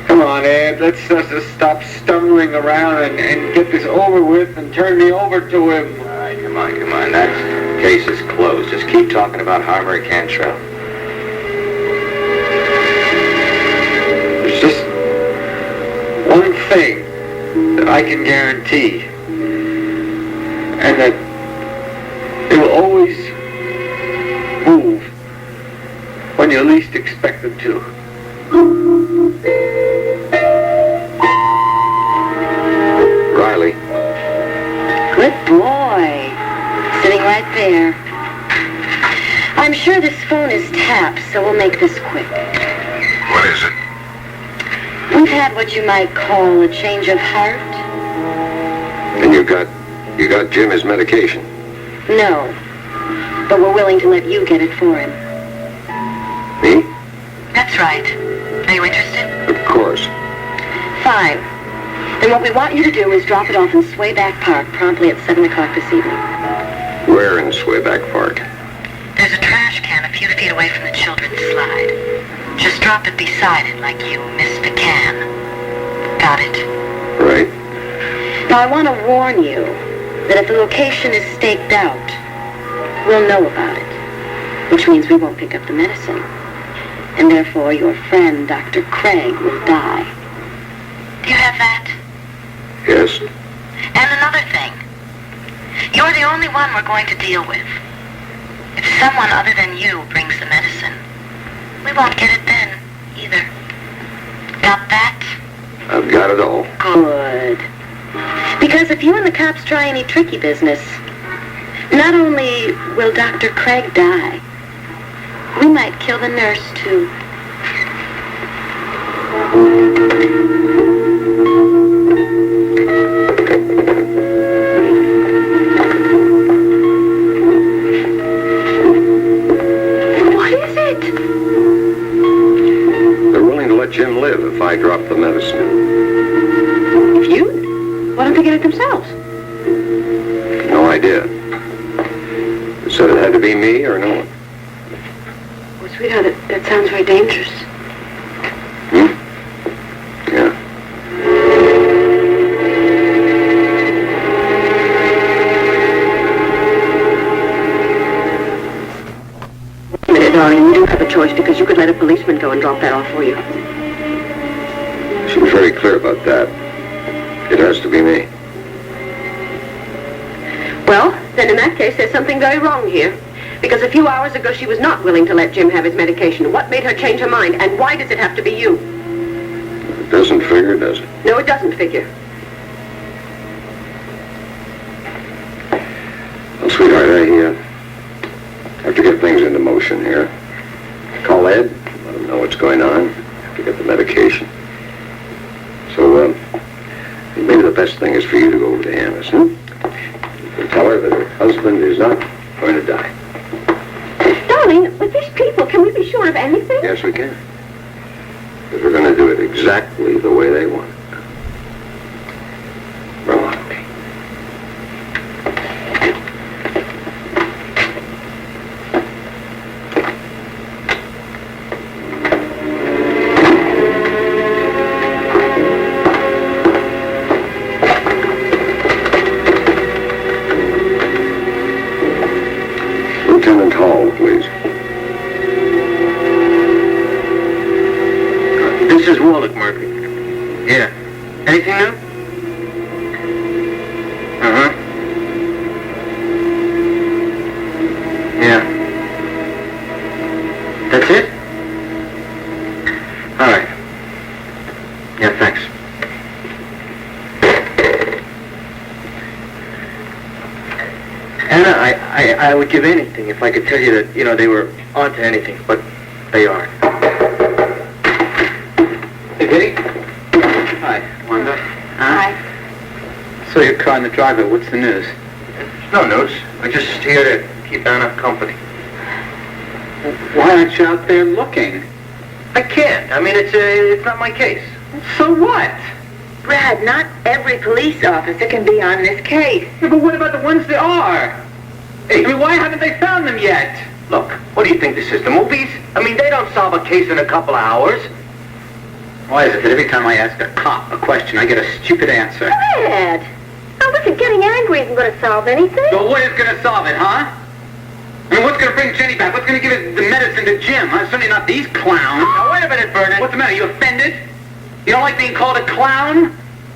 Come on, Ed, let's just stop stumbling around and get this over with and turn me over to him. All right, come on. That case is closed. Just keep talking about Harmon and Cantrell. There's just one thing that I can guarantee, and that it will always move when you least expect it to. Riley. Good boy. Sitting right there. I'm sure this phone is tapped, so we'll make this quick. What is it? We've had what you might call a change of heart. And you got Jim his medication? No, but we're willing to let you get it for him. Me? That's right. Are you interested? Of course. Fine. Then what we want you to do is drop it off in Slezak Park promptly at 7 o'clock this evening. Where in Slezak Park? There's a trash can a few feet away from the children's slide. Just drop it beside it like you missed the can. Got it? Right. Now, I want to warn you that if the location is staked out, we'll know about it, which means we won't pick up the medicine. And therefore, your friend, Dr. Craig, will die. Do you have that? Yes. And another thing. You're the only one we're going to deal with. If someone other than you brings the medicine, we won't get it then, either. Got that? I've got it all. Good. Because if you and the cops try any tricky business, not only will Dr. Craig die, we might kill the nurse, too. What is it? They're willing to let Jim live if I drop the medicine. If you? Why don't they get it themselves? No idea. They said it had to be me or no one. Well, sweetheart, that sounds very dangerous. Yeah. Wait a minute, darling. You do have a choice because you could let a policeman go and drop that off for you. She was very clear about that. It has to be me. Well, then in that case, there's something very wrong here. Because a few hours ago, she was not willing to let Jim have his medication. What made her change her mind? And why does it have to be you? It doesn't figure, does it? No, it doesn't figure. Well, sweetheart, I have to get things into motion here. Call Ed, let him know what's going on. Have to get the medication. So, maybe the best thing is for you to go over to Anna's, huh? You can tell her that her husband is not going to die. Darling, with these people, can we be sure of anything? Yes, we can. Because we're going to do it exactly the way they want it. Roll on. Lieutenant Hall, please. This is Wolek, Murphy. Yeah. Anything new? Uh-huh. Yeah. That's it? All right. Yeah, thanks. Anna, I would give anything if I could tell you that, they were onto anything, but they aren't. Hey, Viki. Hi, Wanda. Hi. So your car in the driveway, what's the news? No news. I'm just here to keep Anna company. Why aren't you out there looking? I can't. I mean, it's not my case. So what? Brad, not every police officer can be on this case. Yeah, but what about the ones that are? Hey, I mean, why haven't they found them yet? Look, what do you think this is, the movies? I mean, they don't solve a case in a couple of hours. Why is it that every time I ask a cop a question, I get a stupid answer? Fred! Now listen, getting angry isn't going to solve anything. So what is going to solve it, huh? I mean, what's going to bring Jenny back? What's going to give it the medicine to Jim? Certainly not these clowns. Now, wait a minute, Vernon. What's the matter? You offended? You don't like being called a clown?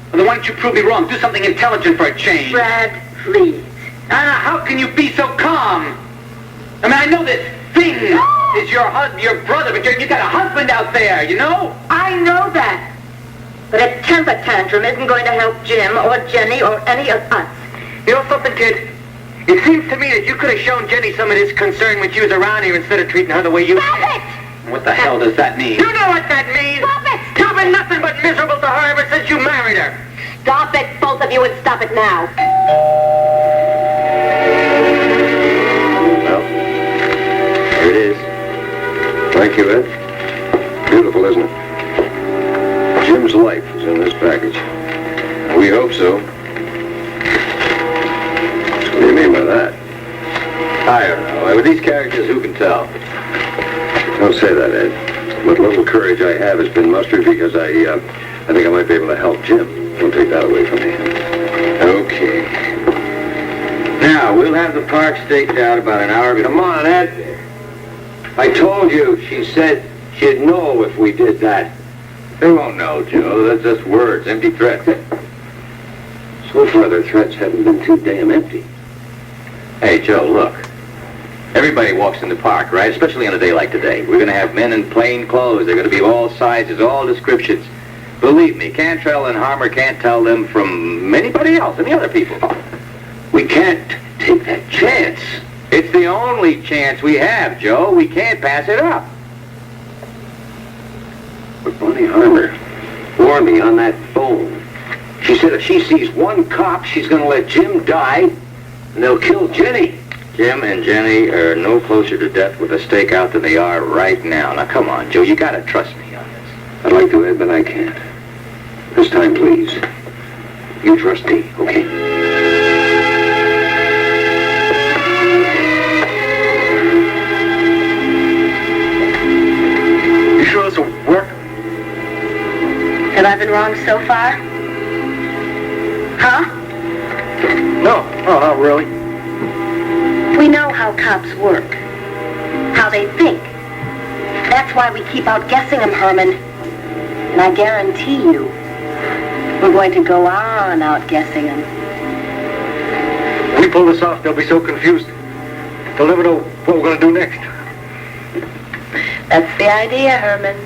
Well, then why don't you prove me wrong? Do something intelligent for a change. Brad, please. How can you be so calm? I mean, I know this thing is your brother, but you got a husband out there, you know? I know that. But a temper tantrum isn't going to help Jim or Jenny or any of us. You know something, kid? It seems to me that you could have shown Jenny some of this concern when she was around here instead of treating her the way you... Stop it! What the hell does that mean? You know what that means! Stop it! You've been nothing but miserable to her ever since you married her. Stop it, both of you, and stop it now. Well, here it is. Thank you, Ed. Beautiful, isn't it? Jim's life is in this package. We hope so. What do you mean by that? I don't know. With these characters, who can tell? Don't say that, Ed. What little courage I have has been mustered because I think I might be able to help Jim. Don't take that away from me. Okay. Now, we'll have the park staked out about an hour. Come on, Ed. I told you, she said she'd know if we did that. They won't know, Joe. That's just words, empty threats. So far, their threats haven't been too damn empty. Hey, Joe, look. Everybody walks in the park, right? Especially on a day like today. We're going to have men in plain clothes. They're going to be of all sizes, all descriptions. Believe me, Cantrell and Harmon can't tell them from anybody else, any other people. We can't take that chance. It's the only chance we have, Joe. We can't pass it up. But Bonnie Harmon warned me on that phone. She said if she sees one cop, she's going to let Jim die, and they'll kill Jenny. Jim and Jenny are no closer to death with a stake out than they are right now. Now, come on, Joe. You got to trust me on this. I'd like to, Ed, but I can't. This time, please. You trust me, okay? You sure this will work? Have I been wrong so far? Huh? No, not really. We know how cops work. How they think. That's why we keep outguessing them, Herman. And I guarantee you, we're going to go on outguessing them. When we pull this off, they'll be so confused. They'll never know what we're going to do next. That's the idea, Herman.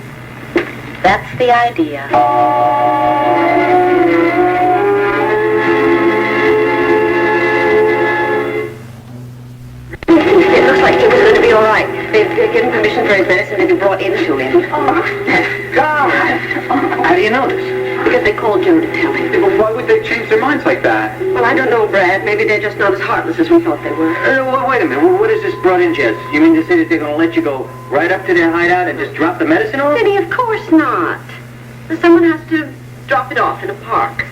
That's the idea. It looks like he was going to be all right. They've given permission for his medicine to be brought into him. God! How do you know this? Because they called Joe to tell him. Well, why would they change their minds like that? Well, I don't know, Brad. Maybe they're just not as heartless as we thought they were. Wait a minute. What is this brought in, Jess? You mean to say that they're going to let you go right up to their hideout and just drop the medicine off? Vinny, of course not. Someone has to drop it off in a park.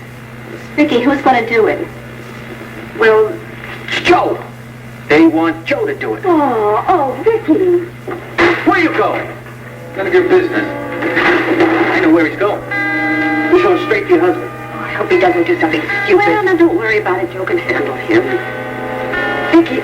Viki, who's going to do it? Well, it's Joe. They want Joe to do it. Oh, Viki. Where are you going? None of your business. I know where he's going. He's going straight to your husband. I hope he doesn't do something stupid. Well, now, don't worry about it. Joe can handle him. Viki,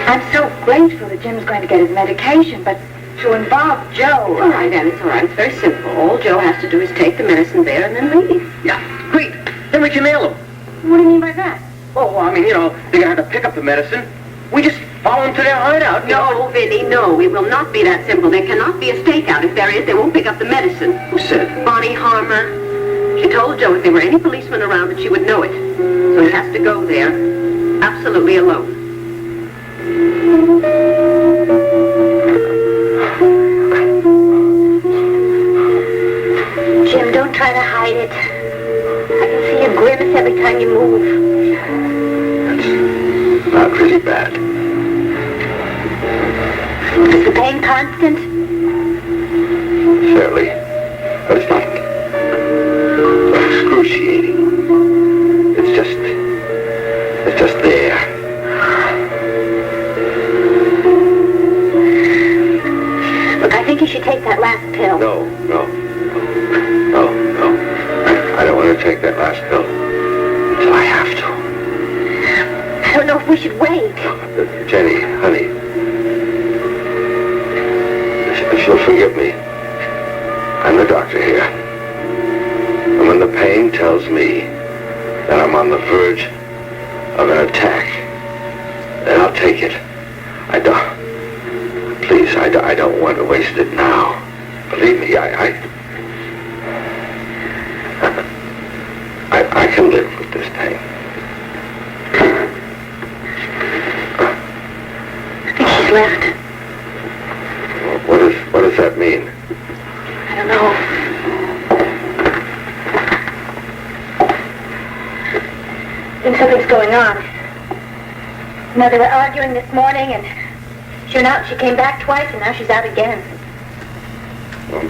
I'm so grateful that Jim's going to get his medication, but to involve Joe... All right, Ann, it's all right. It's very simple. All Joe has to do is take the medicine there and then leave. Yeah, great. Then we can nail him. What do you mean by that? Well, I mean, they're going to have to pick up the medicine. We just follow them to their hideout. No, Vinny, no. It will not be that simple. There cannot be a stakeout. If there is, they won't pick up the medicine. Who said? Bonnie Harmon. She told Joe if there were any policemen around that she would know it. So he has to go there, absolutely alone. Jim, don't try to hide it. I can see you grimace every time you move. That's not really bad. Is the pain constant? Fairly. But it's not excruciating. It's just there. pill. No. I don't want to take that last pill. So I have to. I don't know if we should wait. Jenny, honey. If you'll forgive me, I'm the doctor here. And when the pain tells me that I'm on the verge of an attack, then I'll take it. I don't want to waste it now. Believe me, I can live with this pain. I think she's left. What does that mean? I don't know. I think something's going on. You know, they were arguing this morning, and sure enough, she came back twice, and now she's out again. Well,